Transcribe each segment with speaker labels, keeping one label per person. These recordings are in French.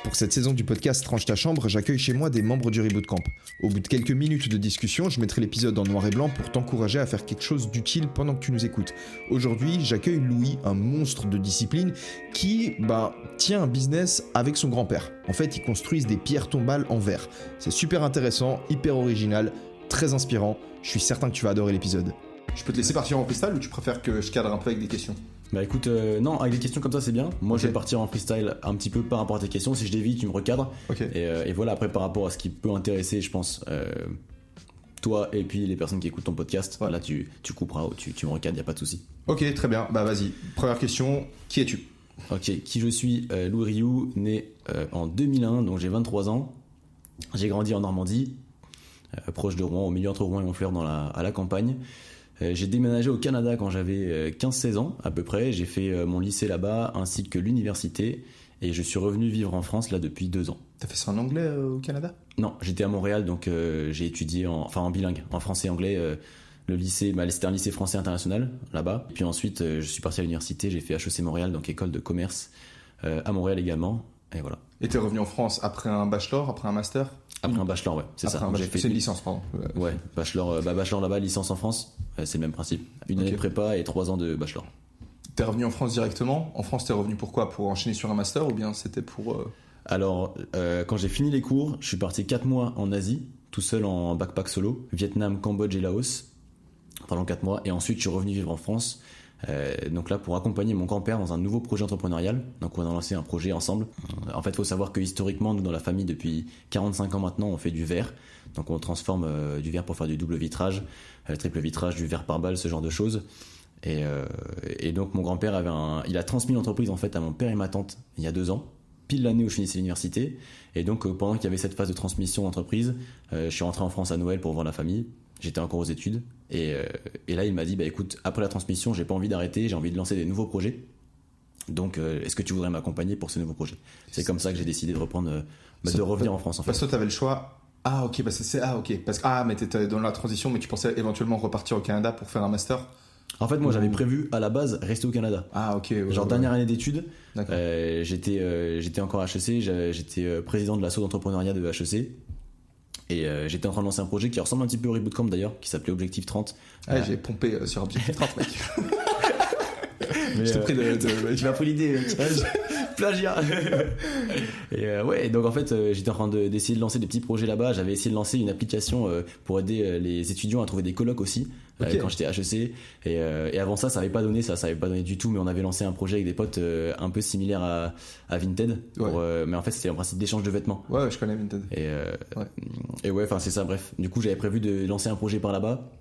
Speaker 1: Pour cette saison du podcast Range ta chambre, j'accueille chez moi des membres du Reboot Camp. Au bout de quelques minutes de discussion, je mettrai l'épisode en noir et blanc pour t'encourager à faire quelque chose d'utile pendant que tu nous écoutes. Aujourd'hui, j'accueille Louis, un monstre de discipline qui, tient un business avec son grand-père. En fait, ils construisent des pierres tombales en verre. C'est super intéressant, hyper original, très inspirant. Je suis certain que tu vas adorer l'épisode.
Speaker 2: Je peux te laisser partir en freestyle ou tu préfères que je cadre un peu avec des questions ?
Speaker 3: Bah écoute, non, avec des questions comme ça c'est bien. Moi je vais partir en freestyle un petit peu par rapport à tes questions. Si je dévie, tu me recadres.
Speaker 2: Okay.
Speaker 3: Et voilà, après par rapport à ce qui peut intéresser, je pense, toi et puis les personnes qui écoutent ton podcast, là tu couperas ou tu me recadres, y a pas de souci.
Speaker 2: Ok, très bien. Bah vas-y. Première question, qui es-tu ?
Speaker 3: Ok, qui je suis Louis Rioux, né en 2001, donc j'ai 23 ans. J'ai grandi en Normandie, proche de Rouen, au milieu entre Rouen et Honfleur à la campagne. J'ai déménagé au Canada quand j'avais 15-16 ans à peu près. J'ai fait mon lycée là-bas ainsi que l'université et je suis revenu vivre en France là depuis 2 ans.
Speaker 2: T'as fait ça en anglais au Canada ?
Speaker 3: Non, j'étais à Montréal donc j'ai étudié en bilingue, en français et anglais. Le lycée, c'était un lycée français international là-bas. Puis ensuite je suis parti à l'université, j'ai fait HEC Montréal, donc école de commerce à Montréal également. Et voilà.
Speaker 2: Et t'es revenu en France après un bachelor, après un master ?
Speaker 3: Après un bachelor, ouais, c'est ça.
Speaker 2: C'est une licence, pardon.
Speaker 3: Ouais, bachelor là-bas, licence en France, c'est le même principe. Une année de prépa et 3 ans de bachelor.
Speaker 2: T'es revenu en France directement ? En France, t'es revenu pour quoi ? Pour enchaîner sur un master ou bien c'était pour...
Speaker 3: Alors, quand j'ai fini les cours, je suis parti 4 mois en Asie, tout seul en backpack solo, Vietnam, Cambodge et Laos, pendant 4 mois. Et ensuite, je suis revenu vivre en France. Donc là pour accompagner mon grand-père dans un nouveau projet entrepreneurial. Donc on a lancé un projet ensemble. En fait il faut savoir que historiquement nous dans la famille depuis 45 ans maintenant on fait du verre. Donc on transforme du verre pour faire du double vitrage, triple vitrage, du verre par balle, ce genre de choses. Et donc mon grand-père il a transmis l'entreprise en fait à mon père et ma tante il y a 2 ans, pile l'année où je finissais l'université. Et donc pendant qu'il y avait cette phase de transmission d'entreprise, je suis rentré en France à Noël pour voir la famille. J'étais encore aux études et là il m'a dit écoute, après la transmission j'ai pas envie d'arrêter, j'ai envie de lancer des nouveaux projets, donc est-ce que tu voudrais m'accompagner pour ces nouveaux projets? C'est comme ça que j'ai décidé de reprendre de revenir en France en fait.
Speaker 2: Parce que t'avais le choix. Ok, mais t'étais dans la transition, mais tu pensais éventuellement repartir au Canada pour faire un master?
Speaker 3: En fait moi j'avais prévu à la base rester au Canada. Dernière année d'études, j'étais encore à HEC, j'étais président de l'asso d'entrepreneuriat de HEC. Et j'étais en train de lancer un projet qui ressemble un petit peu au Reboot Camp d'ailleurs, qui s'appelait Objectif 30.
Speaker 2: J'ai pompé sur Objectif 30, mec.
Speaker 3: Je t'ai pris tu m'as pris l'idée. Plagiat. Et donc en fait j'étais en train d'essayer de lancer des petits projets là-bas. J'avais essayé de lancer une application pour aider les étudiants à trouver des colocs aussi quand j'étais à HEC. Et avant ça avait pas donné du tout, mais on avait lancé un projet avec des potes un peu similaire à Vinted. Mais en fait c'était un principe d'échange de vêtements.
Speaker 2: Ouais, je connais Vinted.
Speaker 3: Et ouais, enfin c'est ça, bref. Du coup j'avais prévu de lancer un projet par là-bas.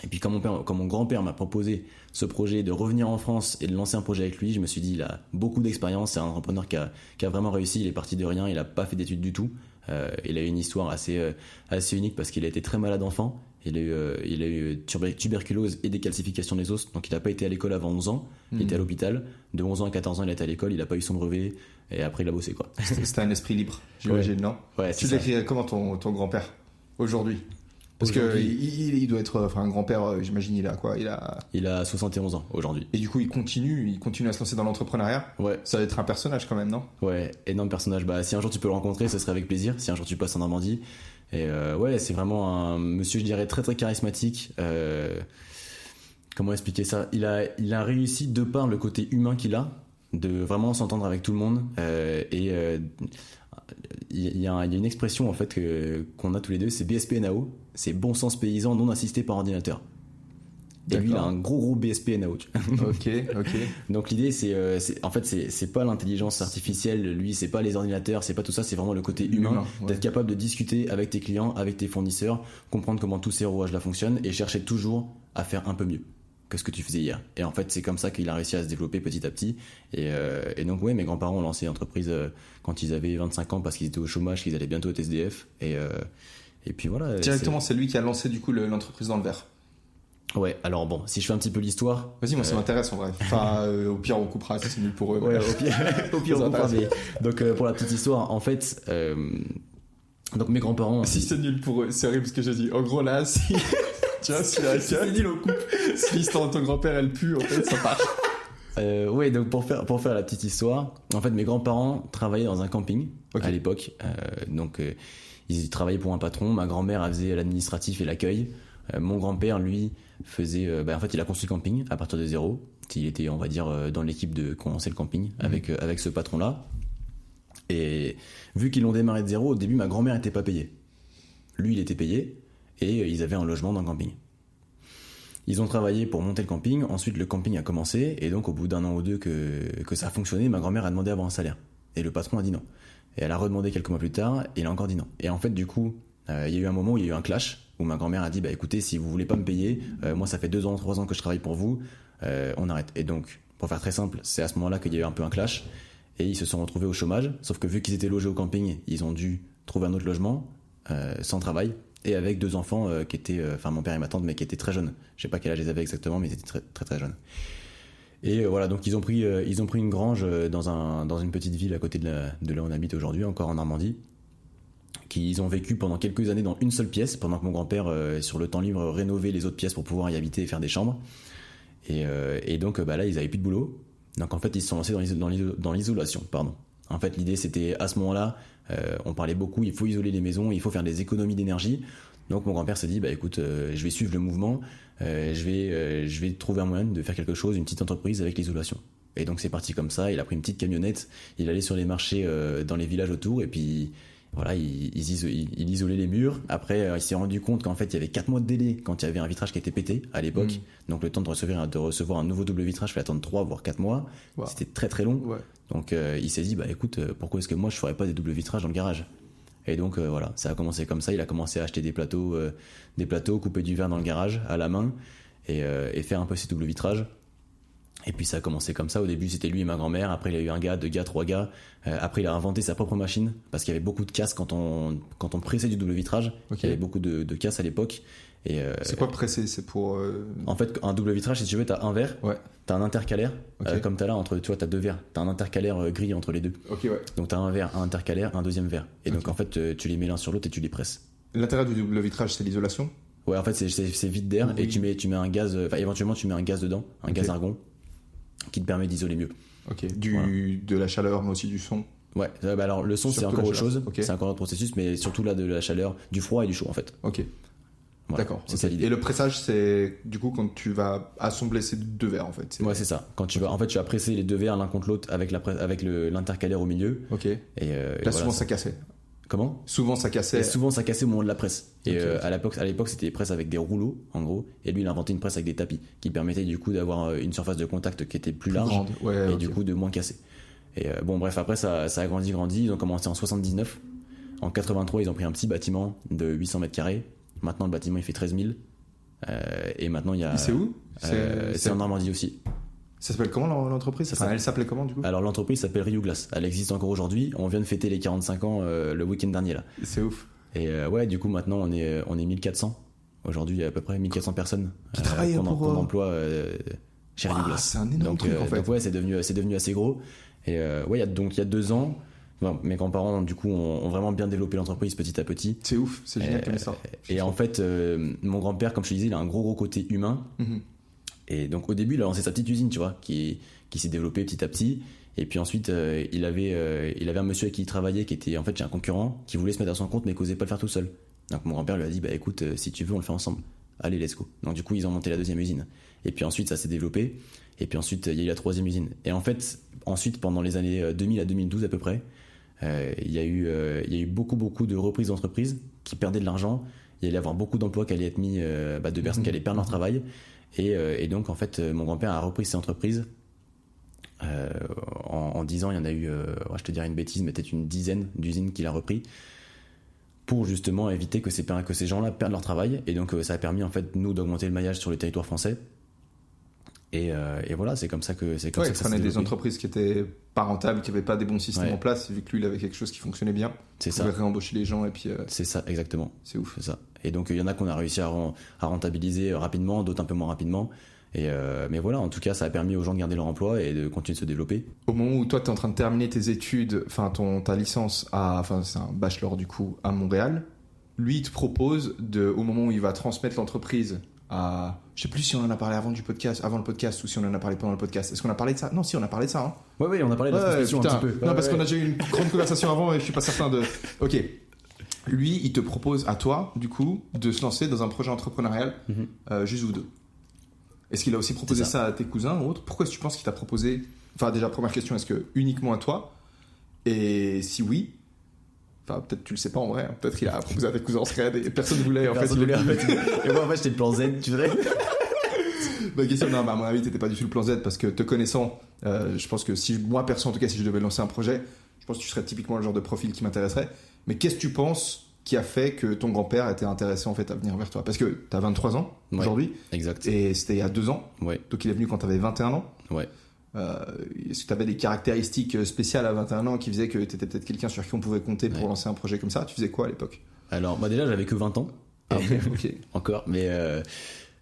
Speaker 3: Et puis quand mon grand-père m'a proposé ce projet de revenir en France et de lancer un projet avec lui, je me suis dit il a beaucoup d'expérience, c'est un entrepreneur qui a vraiment réussi, il est parti de rien, il a pas fait d'études du tout. Il a eu une histoire assez unique parce qu'il a été très malade enfant, il a eu tuberculose et des calcifications des os, donc il a pas été à l'école avant 11 ans, il était à l'hôpital, de 11 ans à 14 ans il était à l'école, il a pas eu son brevet et après il a bossé quoi.
Speaker 2: C'était un esprit libre, j'imagine, non ?
Speaker 3: Ouais,
Speaker 2: tu décrirais comment ton grand-père aujourd'hui ? Parce qu'il doit être un grand-père, j'imagine, il a quoi ?
Speaker 3: Il a 71 ans aujourd'hui.
Speaker 2: Et du coup, il continue à se lancer dans l'entrepreneuriat ?
Speaker 3: Ouais.
Speaker 2: Ça va être un personnage quand même, non ?
Speaker 3: Ouais, énorme personnage. Si un jour tu peux le rencontrer, ce serait avec plaisir. Si un jour tu passes en Normandie. Et ouais, c'est vraiment un monsieur, je dirais, très très charismatique. Comment expliquer ça ? Il a réussi de par le côté humain qu'il a, de vraiment s'entendre avec tout le monde. Il y a une expression en fait qu'on a tous les deux, c'est BSP-NAO, c'est bon sens paysan non assisté par ordinateur. Et lui il a un gros BSP-NAO.
Speaker 2: Ok.
Speaker 3: Donc l'idée c'est pas l'intelligence artificielle, lui c'est pas les ordinateurs, c'est pas tout ça, c'est vraiment le côté humain, d'être capable de discuter avec tes clients, avec tes fournisseurs, comprendre comment tous ces rouages là fonctionnent et chercher toujours à faire un peu mieux que ce que tu faisais hier. Et en fait c'est comme ça qu'il a réussi à se développer petit à petit. Et donc ouais, mes grands-parents ont lancé l'entreprise quand ils avaient 25 ans parce qu'ils étaient au chômage, qu'ils allaient bientôt être SDF. Et puis voilà.
Speaker 2: Directement c'est lui qui a lancé du coup l'entreprise dans le verre.
Speaker 3: Ouais, alors bon, si je fais un petit peu l'histoire...
Speaker 2: Vas-y, moi ça m'intéresse en vrai. Enfin, au pire on coupera, c'est nul pour eux.
Speaker 3: Ouais, au pire on coupera. Mais... Donc pour la petite histoire, en fait... Donc mes grands-parents...
Speaker 2: Si c'est nul pour eux, c'est horrible ce que je dis. En gros là, si... Tu vois, si
Speaker 3: c'est nul au coupe.
Speaker 2: Si l'histoire de ton grand-père elle pue, en fait ça part.
Speaker 3: Ouais, donc pour faire la petite histoire, en fait mes grands-parents travaillaient dans un camping à l'époque, ils travaillaient pour un patron. Ma grand-mère elle faisait l'administratif et l'accueil. Mon grand-père lui faisait, en fait il a construit le camping à partir de zéro. Il était on va dire dans l'équipe de commencer le camping avec ce patron-là. Et vu qu'ils l'ont démarré de zéro, au début ma grand-mère était pas payée. Lui il était payé et ils avaient un logement dans le camping. Ils ont travaillé pour monter le camping, ensuite le camping a commencé, et donc au bout d'un an ou deux que ça a fonctionné, ma grand-mère a demandé à avoir un salaire. Et le patron a dit non. Et elle a redemandé quelques mois plus tard, et il a encore dit non. Et en fait, du coup, il y a eu un moment où il y a eu un clash, où ma grand-mère a dit, bah écoutez, si vous voulez pas me payer, moi ça fait 2 ans, 3 ans que je travaille pour vous, on arrête. Et donc, pour faire très simple, c'est à ce moment-là qu'il y a eu un peu un clash, et ils se sont retrouvés au chômage, sauf que vu qu'ils étaient logés au camping, ils ont dû trouver un autre logement, sans travail, et avec 2 enfants qui étaient, mon père et ma tante, mais qui étaient très jeunes. Je sais pas quel âge ils avaient exactement, mais ils étaient très très très jeunes. Et voilà, donc ils ont pris une grange dans une petite ville à côté de là où on habite aujourd'hui, encore en Normandie. Qu'ils ont vécu pendant quelques années dans une seule pièce, pendant que mon grand-père, sur le temps libre, rénovait les autres pièces pour pouvoir y habiter et faire des chambres. Et donc là, ils avaient plus de boulot. Donc en fait, ils se sont lancés dans l'isolation. Pardon. En fait, l'idée, c'était à ce moment-là, on parlait beaucoup, il faut isoler les maisons, il faut faire des économies d'énergie. Donc mon grand-père s'est dit, bah écoute, je vais suivre le mouvement, je vais trouver un moyen de faire quelque chose, une petite entreprise avec l'isolation. Et donc c'est parti comme ça, il a pris une petite camionnette, il allait sur les marchés dans les villages autour, et puis voilà, il isolait les murs. Après, il s'est rendu compte qu'en fait, il y avait 4 mois de délai quand il y avait un vitrage qui était pété à l'époque. Donc le temps de recevoir un nouveau double vitrage, il fallait attendre 3 voire 4 mois. Wow. C'était très très long. Ouais. Donc il s'est dit, bah écoute, pourquoi est-ce que moi je ferais pas des doubles vitrages dans le garage? Et donc voilà, ça a commencé comme ça. Il a commencé à acheter des plateaux, couper du verre dans le garage à la main et faire un peu ces doubles vitrages. Et puis ça a commencé comme ça. Au début, c'était lui et ma grand-mère. Après, il y a eu un gars, 2 gars, 3 gars. Après, il a inventé sa propre machine parce qu'il y avait beaucoup de casse quand on pressait du double vitrage. Okay. Il y avait beaucoup de casse à l'époque. Et
Speaker 2: c'est quoi presser? C'est pour.
Speaker 3: En fait, un double vitrage, si tu veux, t'as un verre, t'as un intercalaire, comme t'as là tu vois, t'as 2 verres. T'as un intercalaire gris entre les deux.
Speaker 2: Okay, ouais.
Speaker 3: Donc t'as un verre, un intercalaire, un deuxième verre. Et donc en fait, tu les mets l'un sur l'autre et tu les presses.
Speaker 2: L'intérêt du double vitrage, c'est l'isolation?
Speaker 3: Ouais, en fait, c'est vide d'air et tu mets un gaz. Éventuellement, tu mets un gaz dedans, un gaz argon, qui te permet d'isoler mieux.
Speaker 2: Ok. De la chaleur, mais aussi du son.
Speaker 3: Ouais. Alors le son, surtout c'est encore autre chose. Okay. C'est encore un autre processus, mais surtout là de la chaleur, du froid et du chaud en fait.
Speaker 2: Ok. Voilà,
Speaker 3: d'accord.
Speaker 2: C'est ça l'idée. Et le pressage, c'est du coup quand tu vas assembler ces 2 verres en fait.
Speaker 3: Ouais, c'est ça. Quand tu vas presser les 2 verres l'un contre l'autre avec l'intercalaire au milieu.
Speaker 2: Ok. Et là, souvent ça cassait.
Speaker 3: Comment?
Speaker 2: Souvent ça cassait.
Speaker 3: Et souvent ça cassait au moment de la presse. Et à l'époque c'était des presses avec des rouleaux en gros. Et lui il a inventé une presse avec des tapis qui permettait du coup d'avoir une surface de contact qui était plus large grande. Ouais, et du coup de moins casser. Et bon bref, après ça a grandi. Ils ont commencé en 79. En 83 ils ont pris un petit bâtiment de 800 mètres carrés. Maintenant le bâtiment il fait 13 000. Et maintenant il y a.
Speaker 2: C'est où?
Speaker 3: C'est en Normandie aussi.
Speaker 2: Ça s'appelle comment l'entreprise? Elle s'appelait comment du coup?
Speaker 3: Alors l'entreprise s'appelle Rio Glass. Elle existe encore aujourd'hui. On vient de fêter les 45 ans le week-end dernier là.
Speaker 2: C'est ouf.
Speaker 3: Et ouais, du coup maintenant on est 1400. Aujourd'hui il y a à peu près 1400 personnes
Speaker 2: qui travaillent
Speaker 3: qu'on emploie chez Rio Glass.
Speaker 2: C'est un énorme truc en fait.
Speaker 3: Donc ouais, c'est devenu assez gros. Et ouais, il y a 2 ans, mes grands-parents du coup ont vraiment bien développé l'entreprise petit à petit.
Speaker 2: C'est ouf, c'est génial comme ça.
Speaker 3: Et en fait, mon grand-père, comme je te disais, il a un gros côté humain. Et donc au début, il a lancé sa petite usine, tu vois, qui s'est développée petit à petit. Et puis ensuite, il avait un monsieur avec qui il travaillait, qui était en fait chez un concurrent, qui voulait se mettre à son compte, mais qui n'osait pas le faire tout seul. Donc mon grand-père lui a dit, bah écoute, si tu veux, on le fait ensemble. Allez, let's go. Donc du coup, ils ont monté la 2e usine. Et puis ensuite, ça s'est développé. Et puis ensuite, il y a eu la 3e usine. Et en fait, pendant les années 2000 à 2012 à peu près, il y a eu beaucoup de reprises d'entreprises qui perdaient de l'argent. Il y allait y avoir beaucoup d'emplois qui allaient être mis, de personnes qui allaient perdre leur travail. Et donc en fait mon grand-père a repris ces entreprises en 10 ans. Il y en a eu je te dirais une bêtise, mais peut-être une dizaine d'usines qu'il a repris pour justement éviter que ces gens-là perdent leur travail. Et donc ça a permis en fait nous d'augmenter le maillage sur le territoire français. Et voilà, c'est comme ça que ça
Speaker 2: s'est développé. Des entreprises qui étaient pas rentables, qui n'avaient pas des bons systèmes en place, vu que lui il avait quelque chose qui fonctionnait bien.
Speaker 3: C'est ça.
Speaker 2: Il pouvait réembaucher les gens et puis.
Speaker 3: C'est ça, exactement.
Speaker 2: C'est ouf.
Speaker 3: C'est ça. Et donc il y en a qu'on a réussi à rentabiliser rapidement, d'autres un peu moins rapidement. Mais voilà, en tout cas, ça a permis aux gens de garder leur emploi et de continuer de se développer.
Speaker 2: Au moment où toi t'es en train de terminer tes études, ta licence c'est un bachelor du coup à Montréal, lui il te propose au moment où il va transmettre l'entreprise Je sais plus si on en a parlé avant le podcast, ou si on en a parlé pendant le podcast. Est-ce qu'on a parlé de ça? Non, si, on a parlé de ça. Hein.
Speaker 3: Ouais, on a parlé de la transmission un petit peu.
Speaker 2: Non, parce qu'on a déjà eu une grande conversation avant et je suis pas certain de. Ok. Lui, il te propose à toi, du coup, de se lancer dans un projet entrepreneurial, juste vous deux. Est-ce qu'il a aussi proposé ça à tes cousins ou autres? Pourquoi est-ce que tu penses qu'il t'a proposé? Enfin, déjà, première question, est-ce que uniquement à toi? Et si oui, enfin, peut-être tu le sais pas en vrai, hein. Peut-être qu'il a proposé à tes cousins en secret et personne ne voulait. En fait,
Speaker 3: et moi, en fait, j'étais le plan Z, tu dirais.
Speaker 2: Ma question, non, à mon avis, t'étais pas du tout le plan Z parce que te connaissant, je pense que si moi, perso, en tout cas, si je devais lancer un projet, je pense que tu serais typiquement le genre de profil qui m'intéresserait. Mais qu'est-ce que tu penses qui a fait que ton grand-père était intéressé en fait à venir vers toi? Parce que t'as 23 ans aujourd'hui.
Speaker 3: Exact.
Speaker 2: Et c'était il y a 2 ans.
Speaker 3: Ouais.
Speaker 2: Donc il est venu quand t'avais 21 ans.
Speaker 3: Ouais.
Speaker 2: Est-ce que t'avais des caractéristiques spéciales à 21 ans qui faisaient que t'étais peut-être quelqu'un sur qui on pouvait compter pour lancer un projet comme ça? Tu faisais quoi à l'époque?
Speaker 3: Alors, déjà, j'avais que 20 ans.
Speaker 2: Ah, ok.
Speaker 3: Encore, mais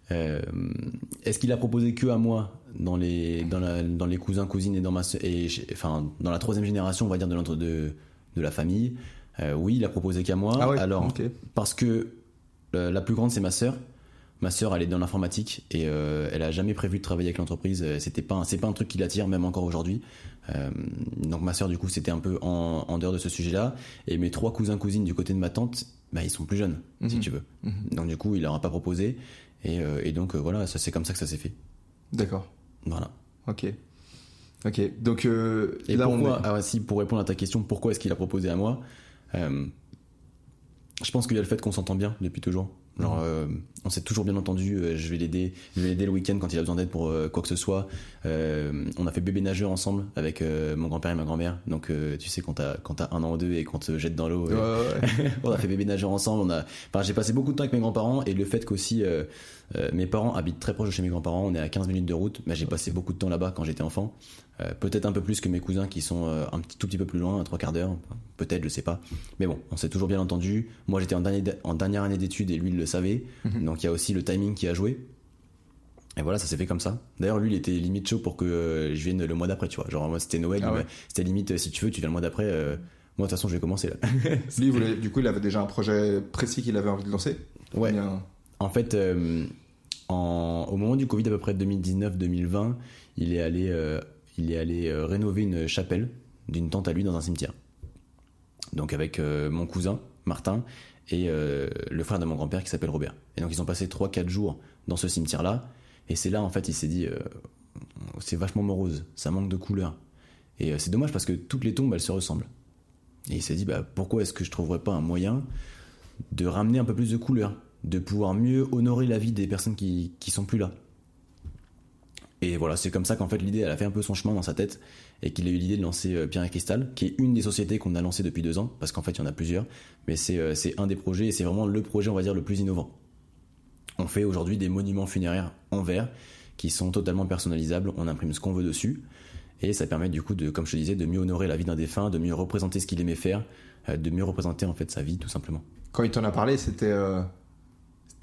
Speaker 3: est-ce qu'il a proposé que à moi dans les cousins, cousines et dans dans la troisième génération, on va dire, de la famille? Oui, il a proposé qu'à moi.
Speaker 2: Ah ouais,
Speaker 3: alors,
Speaker 2: okay.
Speaker 3: Parce que la plus grande, c'est ma sœur. Ma sœur, elle est dans l'informatique et elle a jamais prévu de travailler avec l'entreprise. C'est pas un truc qui l'attire, même encore aujourd'hui. Donc ma sœur, du coup, c'était un peu en dehors de ce sujet-là. Et mes 3 cousins, cousines du côté de ma tante, ils sont plus jeunes, si tu veux. Donc du coup, il leur a pas proposé. Et donc voilà, ça c'est comme ça que ça s'est fait.
Speaker 2: D'accord.
Speaker 3: Voilà.
Speaker 2: Ok. Donc
Speaker 3: et
Speaker 2: là,
Speaker 3: pourquoi, pour répondre à ta question, pourquoi est-ce qu'il a proposé à moi? Je pense qu'il y a le fait qu'on s'entend bien depuis toujours. Genre, on s'est toujours bien entendu. Je vais l'aider le week-end quand il a besoin d'aide pour quoi que ce soit. On a fait bébé nageur ensemble avec mon grand-père et ma grand-mère. Donc tu sais, quand t'as 1 an ou 2 et qu'on te jette dans l'eau, on a fait bébé nageur ensemble. J'ai passé beaucoup de temps avec mes grands-parents, et le fait qu'aussi mes parents habitent très proche de chez mes grands-parents. On est à 15 minutes de route, mais j'ai passé beaucoup de temps là-bas quand j'étais enfant. Peut-être un peu plus que mes cousins qui sont tout petit peu plus loin, 3/4 d'heure, peut-être, je sais pas. Mais bon, on s'est toujours bien entendu. Moi, j'étais en dernière année d'études et lui, il le savait. Donc il y a aussi le timing qui a joué. Et voilà, ça s'est fait comme ça. D'ailleurs, lui, il était limite chaud pour que je vienne le mois d'après, tu vois. Genre, moi, c'était Noël, c'était limite, si tu veux, tu viens le mois d'après. Moi, de toute façon, je vais commencer là.
Speaker 2: Lui, du coup, il avait déjà un projet précis qu'il avait envie de lancer?
Speaker 3: Ouais. En fait, au moment du Covid, à peu près 2019-2020, il est allé rénover une chapelle d'une tante à lui dans un cimetière. Donc avec mon cousin, Martin, et le frère de mon grand-père qui s'appelle Robert. Et donc ils ont passé 3-4 jours dans ce cimetière-là. Et c'est là, en fait, il s'est dit, c'est vachement morose, ça manque de couleur. Et c'est dommage parce que toutes les tombes, elles se ressemblent. Et il s'est dit, pourquoi est-ce que je trouverais pas un moyen de ramener un peu plus de couleur, de pouvoir mieux honorer la vie des personnes qui sont plus là. Et voilà, c'est comme ça qu'en fait l'idée, elle a fait un peu son chemin dans sa tête, et qu'il a eu l'idée de lancer Pierre et Cristal, qui est une des sociétés qu'on a lancées depuis 2 ans, parce qu'en fait il y en a plusieurs, mais c'est un des projets, et c'est vraiment le projet, on va dire, le plus innovant. On fait aujourd'hui des monuments funéraires en verre, qui sont totalement personnalisables, on imprime ce qu'on veut dessus, et ça permet du coup, comme je te disais, de mieux honorer la vie d'un défunt, de mieux représenter ce qu'il aimait faire, de mieux représenter en fait sa vie, tout simplement.
Speaker 2: Quand il t'en a parlé,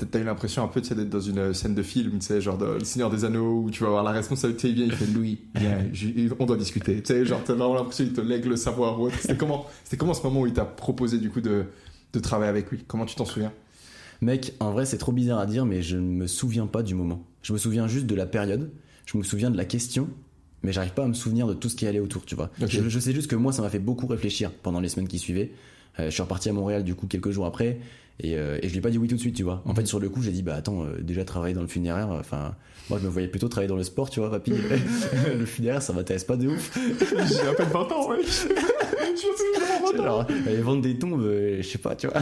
Speaker 2: t'as eu l'impression un peu d'être dans une scène de film, tu sais, genre Le Seigneur des Anneaux, où tu vas avoir la responsabilité, il fait Louis, viens, on doit discuter. Tu sais, genre t'as vraiment l'impression qu'il te lègue le savoir ou autre. C'était comment ce moment où il t'a proposé du coup de travailler avec lui? Comment tu t'en souviens?
Speaker 3: Mec, en vrai c'est trop bizarre à dire, mais je ne me souviens pas du moment. Je me souviens juste de la période, je me souviens de la question, mais j'arrive pas à me souvenir de tout ce qui allait autour, tu vois. Okay. Je sais juste que moi ça m'a fait beaucoup réfléchir pendant les semaines qui suivaient. Je suis reparti à Montréal du coup quelques jours après, et je lui ai pas dit oui tout de suite, tu vois. En fait, sur le coup, j'ai dit attends, déjà travailler dans le funéraire, moi je me voyais plutôt travailler dans le sport, tu vois, papy. Le funéraire, ça m'intéresse pas de ouf.
Speaker 2: J'ai à peine 20 ans, ouais. Je suis toujours 20 ans.
Speaker 3: Genre, aller vendre des tombes, je sais pas, tu vois.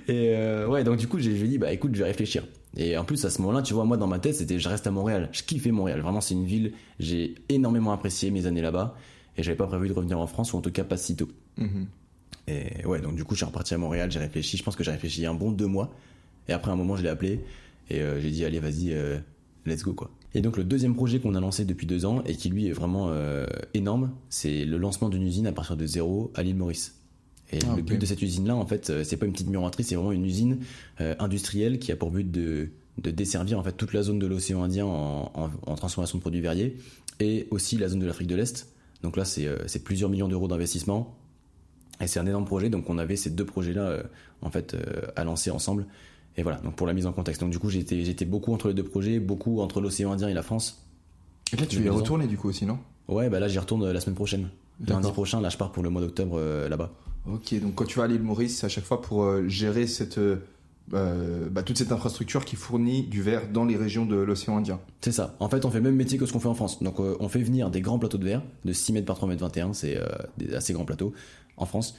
Speaker 3: Et ouais, donc du coup, j'ai dit écoute, je vais réfléchir. Et en plus, à ce moment-là, tu vois, moi dans ma tête, c'était je reste à Montréal. Je kiffais Montréal. Vraiment, c'est une ville, j'ai énormément apprécié mes années là-bas. Et j'avais pas prévu de revenir en France, ou en tout cas pas si tôt. Et ouais, donc du coup je suis reparti à Montréal, j'ai réfléchi, je pense que j'ai réfléchi un bon 2 mois, et après un moment je l'ai appelé, et j'ai dit allez vas-y, let's go quoi. Et donc le deuxième projet qu'on a lancé depuis 2 ans, et qui lui est vraiment énorme, c'est le lancement d'une usine à partir de 0 à l'île Maurice. Et le but de cette usine-là, en fait, c'est pas une petite miroiterie, c'est vraiment une usine industrielle qui a pour but de desservir en fait toute la zone de l'océan Indien en transformation de produits verriers, et aussi la zone de l'Afrique de l'Est. Donc là, c'est plusieurs millions d'euros d'investissement, et c'est un énorme projet. Donc on avait ces 2 projets-là en fait à lancer ensemble, Et voilà, donc pour la mise en contexte. Donc du coup, j'étais beaucoup entre les deux projets, beaucoup entre l'océan Indien et la France.
Speaker 2: Et là, tu vas y retourner du coup aussi, non?
Speaker 3: Ouais, bah là, j'y retourne la semaine prochaine. Lundi prochain, là, je pars pour le mois d'octobre là-bas.
Speaker 2: Ok, donc quand tu vas à l'île Maurice, c'est à chaque fois pour gérer toute cette infrastructure qui fournit du verre dans les régions de l'océan Indien.
Speaker 3: C'est ça. En fait, on fait le même métier que ce qu'on fait en France. Donc, on fait venir des grands plateaux de verre de 6 mètres par 3 mètres 21, c'est des assez grands plateaux en France.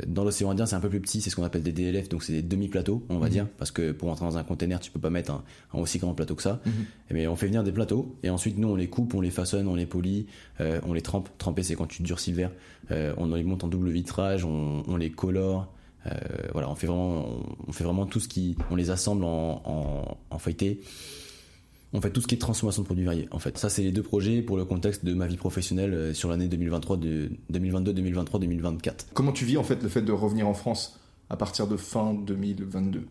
Speaker 3: Dans l'océan Indien, c'est un peu plus petit, c'est ce qu'on appelle des DLF, donc c'est des demi-plateaux, on va dire, parce que pour entrer dans un container, tu peux pas mettre un aussi grand plateau que ça. Mais on fait venir des plateaux, et ensuite, nous, on les coupe, on les façonne, on les polit, on les trempe. Tremper, c'est quand tu durcis le verre. On les monte en double vitrage, on les colore. Voilà, on fait vraiment tout ce qui, on les assemble en feuilleté. On fait tout ce qui est transformation de produits verriers. En fait, ça c'est les deux projets pour le contexte de ma vie professionnelle sur l'année 2022, 2023, 2024.
Speaker 2: Comment tu vis en fait le fait de revenir en France à partir de fin 2022?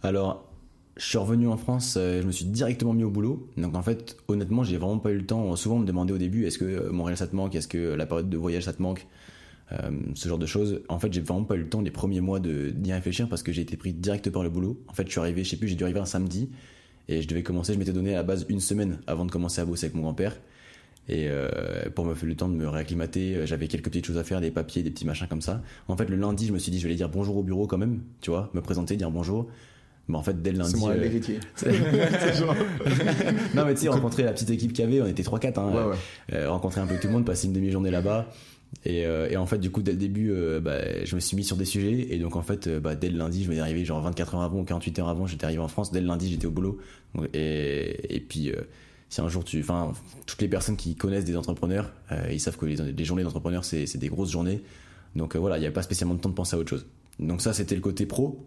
Speaker 3: Alors, je suis revenu en France, je me suis directement mis au boulot. Donc en fait, honnêtement, j'ai vraiment pas eu le temps. Souvent, on me demandait au début, est-ce que Montréal ça te manque? Est-ce que la période de voyage ça te manque? Ce genre de choses. En fait, j'ai vraiment pas eu le temps les premiers mois d'y réfléchir parce que j'ai été pris direct par le boulot. En fait, je suis arrivé, je sais plus, j'ai dû arriver un samedi et je m'étais donné à la base une semaine avant de commencer à bosser avec mon grand-père. Et pour me faire le temps de me réacclimater, j'avais quelques petites choses à faire, des papiers, des petits machins comme ça. En fait, le lundi, je me suis dit, je vais aller dire bonjour au bureau quand même, tu vois, me présenter, dire bonjour. Mais en fait, dès le lundi.
Speaker 2: C'est moi l'héritier.
Speaker 3: Non, mais tu sais, rencontrer la petite équipe qu'il y avait, on était 3-4, hein. Ouais. Rencontrer un peu tout le monde, passer une demi-journée là-bas. Et en fait, du coup, dès le début, je me suis mis sur des sujets. Et donc, en fait, dès le lundi, je m'étais arrivé genre 24 heures avant ou 48 heures avant, j'étais arrivé en France. Dès le lundi, j'étais au boulot. Et puis, si un jour toutes les personnes qui connaissent des entrepreneurs, ils savent que les journées d'entrepreneurs, c'est des grosses journées. Donc voilà, il n'y avait pas spécialement de temps de penser à autre chose. Donc ça, c'était le côté pro.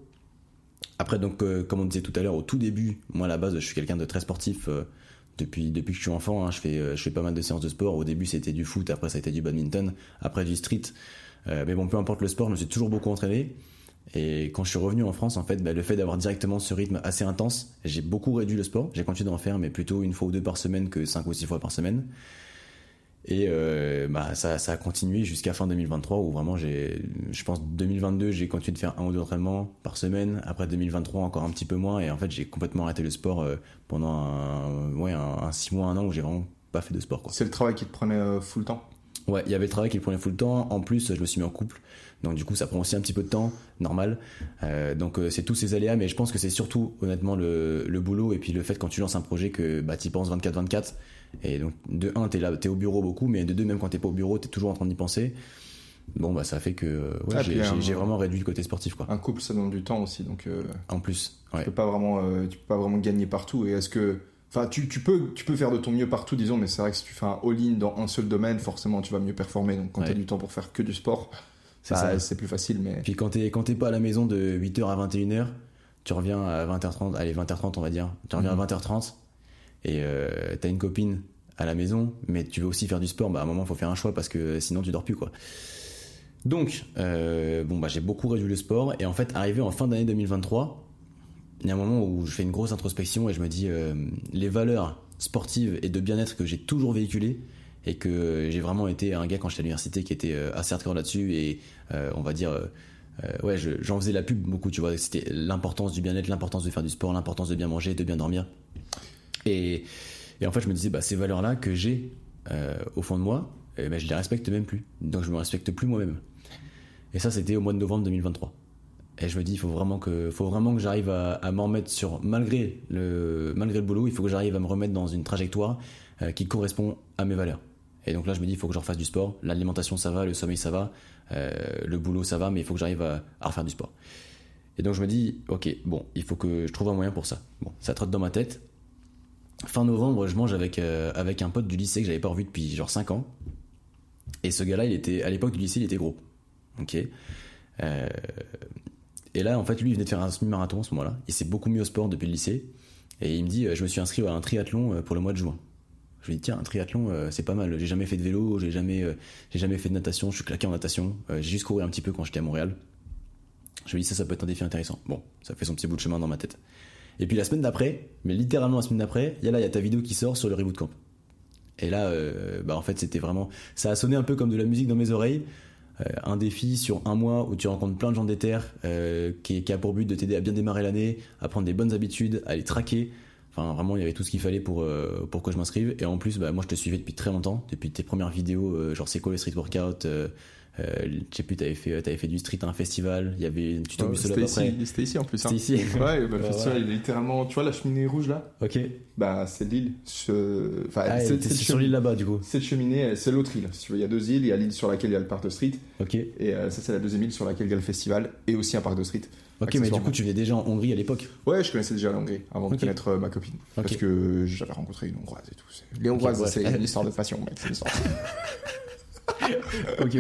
Speaker 3: Après, donc, comme on disait tout à l'heure, au tout début, moi, à la base, je suis quelqu'un de très sportif. Depuis que je suis enfant, hein, je fais pas mal de séances de sport. Au début, c'était du foot, après ça a été du badminton, après du street. Mais bon, peu importe le sport, je me suis toujours beaucoup entraîné. Et quand je suis revenu en France, en fait, le fait d'avoir directement ce rythme assez intense, j'ai beaucoup réduit le sport. J'ai continué d'en faire, mais plutôt une fois ou deux par semaine que 5 ou 6 fois par semaine. Et ça a continué jusqu'à fin 2023 où vraiment je pense 2022 j'ai continué de faire 1 ou 2 entraînements par semaine. Après 2023 encore un petit peu moins et en fait j'ai complètement arrêté le sport pendant un 6 mois, 1 an où j'ai vraiment pas fait de sport, quoi.
Speaker 2: C'est le travail qui te prenait full temps?
Speaker 3: Ouais, il y avait le travail qui me prenait full temps. En plus, je me suis mis en couple. Donc du coup, ça prend aussi un petit peu de temps, normal. Donc c'est tous ces aléas, mais je pense que c'est surtout honnêtement le boulot et puis le fait quand tu lances un projet que t'y penses 24/24. Et donc de 1, t'es au bureau beaucoup, mais de 2, même quand t'es pas au bureau, t'es toujours en train d'y penser. Bon ça fait que j'ai vraiment réduit le côté sportif, quoi.
Speaker 2: Un couple ça demande du temps aussi, donc
Speaker 3: en plus ouais.
Speaker 2: tu peux pas vraiment gagner partout. Et est-ce que tu peux faire de ton mieux partout, disons, mais c'est vrai que si tu fais un all-in dans un seul domaine, forcément tu vas mieux performer. Donc quand t'as du temps pour faire que du sport, c'est plus facile. Mais
Speaker 3: puis quand t'es pas à la maison de 8h à 21h, tu reviens à 20h30, allez 20h30 on va dire, tu reviens à 20h30 et t'as une copine à la maison, mais tu veux aussi faire du sport, à un moment faut faire un choix parce que sinon tu dors plus, quoi. Donc j'ai beaucoup réduit le sport et en fait arrivé en fin d'année 2023, il y a un moment où je fais une grosse introspection et je me dis les valeurs sportives et de bien-être que j'ai toujours véhiculées et que j'ai vraiment été un gars quand j'étais à l'université qui était assez hardcore là-dessus et on va dire j'en faisais la pub beaucoup, tu vois, c'était l'importance du bien-être, l'importance de faire du sport, l'importance de bien manger, de bien dormir et en fait je me disais ces valeurs-là que j'ai au fond de moi, je les respecte même plus, donc je me respecte plus moi-même. Et ça c'était au mois de novembre 2023. Et je me dis, il faut vraiment que j'arrive à m'en remettre malgré le boulot, il faut que j'arrive à me remettre dans une trajectoire qui correspond à mes valeurs. Et donc là, je me dis, il faut que je refasse du sport. L'alimentation, ça va, le sommeil, ça va, le boulot, ça va, mais il faut que j'arrive à refaire du sport. Et donc je me dis, ok, bon, il faut que je trouve un moyen pour ça. Bon, ça trotte dans ma tête. Fin novembre, je mange avec un pote du lycée que j'avais pas revu depuis genre 5 ans. Et ce gars-là, à l'époque du lycée, il était gros. Ok. Et là, en fait, lui, il venait de faire un semi-marathon à ce moment-là. Il s'est beaucoup mis au sport depuis le lycée. Et il me dit, je me suis inscrit à un triathlon pour le mois de juin. Je lui dis, tiens, un triathlon, c'est pas mal. J'ai jamais fait de vélo, j'ai jamais fait de natation, je suis claqué en natation. J'ai juste couru un petit peu quand j'étais à Montréal. Je lui dis, ça peut être un défi intéressant. Bon, ça fait son petit bout de chemin dans ma tête. Et puis la semaine d'après, mais littéralement la semaine d'après, il y a ta vidéo qui sort sur le Reboot Camp. Et là, en fait, c'était vraiment... Ça a sonné un peu comme de la musique dans mes oreilles. un défi sur un mois où tu rencontres plein de gens déter, qui a pour but de t'aider à bien démarrer l'année, à prendre des bonnes habitudes, à les traquer. Enfin, vraiment, il y avait tout ce qu'il fallait pour que je m'inscrive. Et en plus, bah, moi, je te suivais depuis très longtemps, depuis tes premières vidéos, genre c'est quoi le street workout, je sais plus, t'avais fait du street à un festival, il y avait une tuto muscle up après.
Speaker 2: C'était ici en plus.
Speaker 3: C'était ici.
Speaker 2: Ouais, bah, le festival, il est littéralement, tu vois la cheminée rouge là?
Speaker 3: Ok.
Speaker 2: Bah, c'est l'île. Enfin,
Speaker 3: c'est sur l'île là-bas, du coup.
Speaker 2: Cette cheminée, c'est l'autre île. Si tu veux, il y a 2 îles. Il y a l'île sur laquelle il y a le parc de street.
Speaker 3: Ok.
Speaker 2: Et ça, c'est la 2e île sur laquelle il y a le festival et aussi un parc de street.
Speaker 3: Ok, mais du coup, tu venais déjà en Hongrie à l'époque?
Speaker 2: Ouais, je connaissais déjà la Hongrie avant de connaître ma copine. Parce que j'avais rencontré une Hongroise et tout. Les Hongroises, c'est une histoire de passion, mec. C'est une histoire.
Speaker 3: Ok.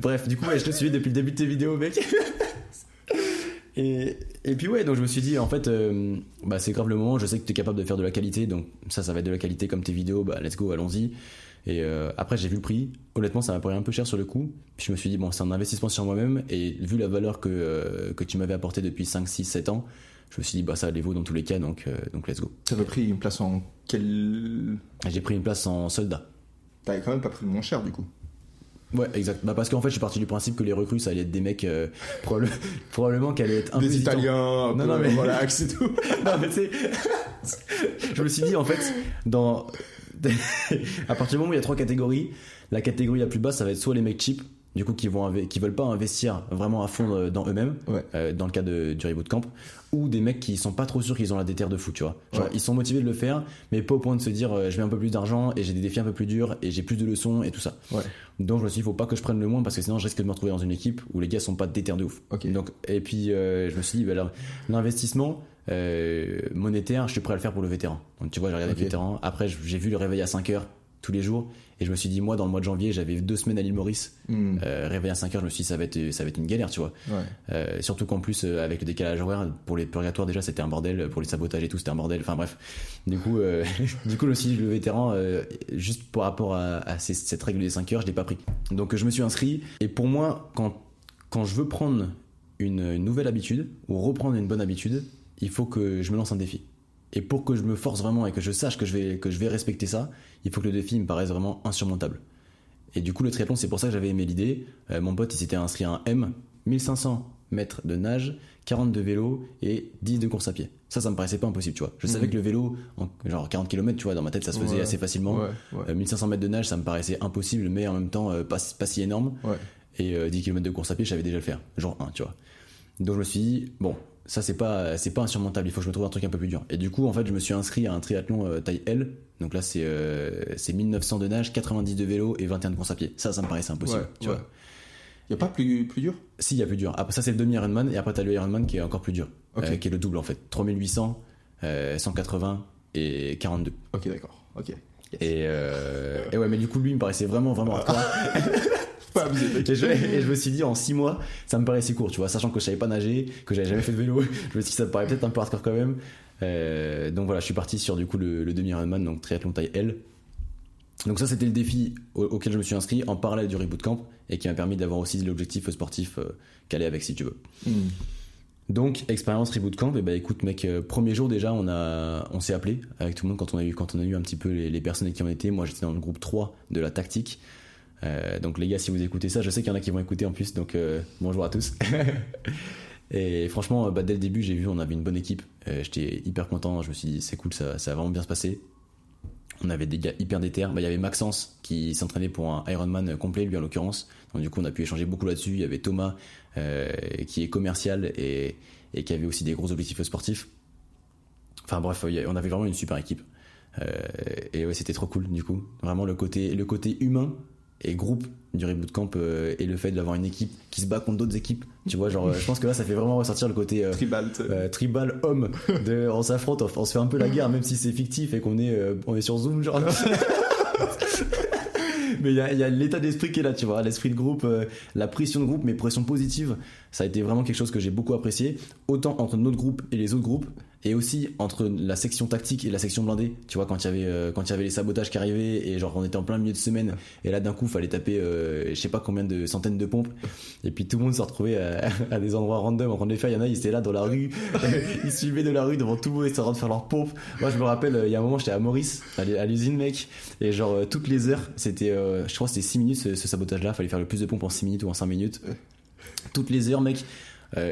Speaker 3: Bref, du coup, ouais, je te suivais depuis le début de tes vidéos, mec. Et puis ouais, donc je me suis dit, en fait, bah, c'est grave le moment, je sais que tu es capable de faire de la qualité, donc ça va être de la qualité comme tes vidéos, bah let's go, allons-y. Et après, j'ai vu le prix, honnêtement, ça m'a paru un peu cher sur le coup, puis je me suis dit, bon, c'est un investissement sur moi-même, et vu la valeur que tu m'avais apporté depuis 5, 6, 7 ans, je me suis dit, bah ça les vaut dans tous les cas, donc let's go.
Speaker 2: T'avais pris une place en quel...
Speaker 3: J'ai pris une place en soldat.
Speaker 2: T'avais quand même pas pris le moins cher du coup.
Speaker 3: Ouais, exact. Bah parce qu'en fait, je suis parti du principe que les recrues, ça allait être des mecs probablement qu'elle allait être un peu
Speaker 2: des Italiens, un peu,
Speaker 3: mais
Speaker 2: relax et tout.
Speaker 3: Non mais tu sais, je me suis dit en fait, à partir du moment où il y a 3 catégories, la catégorie la plus basse, ça va être soit les mecs cheap, du coup qui veulent pas investir vraiment à fond dans eux-mêmes, dans le cas du reboot camp, ou des mecs qui sont pas trop sûrs qu'ils ont la déterre de fou, tu vois. Genre ils sont motivés de le faire, mais pas au point de se dire je mets un peu plus d'argent et j'ai des défis un peu plus durs et j'ai plus de leçons et tout ça. Ouais. Donc je me suis dit faut pas que je prenne le moins parce que sinon je risque de me retrouver dans une équipe où les gars sont pas déter de ouf.
Speaker 2: Okay.
Speaker 3: Donc et puis je me suis dit bah, l'investissement monétaire, je suis prêt à le faire pour le vétéran. Donc tu vois, j'ai regardé le vétéran. Après j'ai vu le réveil à 5h tous les jours et je me suis dit moi dans le mois de janvier j'avais 2 semaines à l'île Maurice, réveil à 5h, je me suis dit ça va être une galère, tu vois. Surtout qu'en plus avec le décalage horaire pour les purgatoires déjà c'était un bordel, pour les sabotages et tout c'était un bordel, enfin bref, du coup je me suis dit le vétéran juste par rapport à cette règle des 5h je l'ai pas pris, donc je me suis inscrit. Et pour moi quand je veux prendre une nouvelle habitude ou reprendre une bonne habitude, il faut que je me lance un défi. Et pour que je me force vraiment et que je sache que je vais respecter ça, il faut que le défi me paraisse vraiment insurmontable. Et du coup, le triathlon, c'est pour ça que j'avais aimé l'idée. Mon pote, il s'était inscrit à un M, 1500 mètres de nage, 40 de vélo et 10 de course à pied. Ça me paraissait pas impossible, tu vois. Je savais que le vélo, genre 40 km, tu vois, dans ma tête, ça se faisait assez facilement. 1500 mètres de nage, ça me paraissait impossible, mais en même temps, pas si énorme. Et 10 km de course à pied, je savais déjà le faire. Genre 1, tu vois. Donc je me suis dit, bon, ça c'est pas insurmontable, il faut que je me trouve un truc un peu plus dur. Et du coup en fait je me suis inscrit à un triathlon taille L, donc là c'est 1900 de nage, 90 de vélo et 21 de course à pied. Ça me paraissait impossible, tu vois.
Speaker 2: Y a pas plus dur? Si,
Speaker 3: y a plus dur. Après ça c'est le demi Ironman et après t'as le Ironman qui est encore plus dur, qui est le double en fait, 3800, 180 et 42.
Speaker 2: Ok, d'accord. Ok. Yes.
Speaker 3: Et ouais, mais du coup lui il me paraissait vraiment hardcore. Et je me suis dit en 6 mois ça me paraissait court, tu vois, sachant que je savais pas nager, que j'avais jamais fait de vélo. Je me suis dit ça me paraît peut-être un peu hardcore quand même. Donc voilà, je suis parti sur du coup le demi-Ironman, donc triathlon taille L. Donc ça c'était le défi auquel je me suis inscrit en parallèle du reboot camp et qui m'a permis d'avoir aussi l'objectif sportif calé avec, si tu veux. Donc expérience reboot camp, et bah écoute mec, premier jour déjà on s'est appelé avec tout le monde quand on a eu un petit peu les personnes qui en étaient. Moi j'étais dans le groupe 3 de la tactique. Donc les gars, si vous écoutez ça, je sais qu'il y en a qui vont écouter en plus, donc bonjour à tous. Et franchement dès le début j'ai vu on avait une bonne équipe, j'étais hyper content, je me suis dit c'est cool, ça va vraiment bien se passer. On avait des gars hyper déter, il y avait Maxence qui s'entraînait pour un Ironman complet lui en l'occurrence, donc du coup on a pu échanger beaucoup là-dessus. Il y avait Thomas qui est commercial et qui avait aussi des gros objectifs sportifs. Enfin bref, on avait vraiment une super équipe. Et ouais, c'était trop cool du coup, vraiment le côté humain et groupe du reboot camp et le fait d'avoir une équipe qui se bat contre d'autres équipes, tu vois, genre je pense que là ça fait vraiment ressortir le côté tribal homme de on s'affronte, on se fait un peu la guerre même si c'est fictif et qu'on est sur Zoom genre. Mais il y a l'état d'esprit qui est là, tu vois, l'esprit de groupe, la pression de groupe, mais pression positive. Ça a été vraiment quelque chose que j'ai beaucoup apprécié, autant entre notre groupe et les autres groupes, Et aussi entre la section tactique et la section blindée, tu vois, quand il y avait les sabotages qui arrivaient et genre on était en plein milieu de semaine et là d'un coup fallait taper je sais pas combien de centaines de pompes et puis tout le monde se retrouvait à des endroits random en train de les faire. Il y en a, ils étaient là dans la rue, ils suivaient de la rue devant tout le monde, ils étaient en train de faire leurs pompes. Moi je me rappelle, il y a un moment j'étais à Maurice, à l'usine mec, et genre toutes les heures, c'était je crois que c'était 6 minutes ce sabotage là, fallait faire le plus de pompes en 6 minutes ou en 5 minutes. Toutes les heures mec,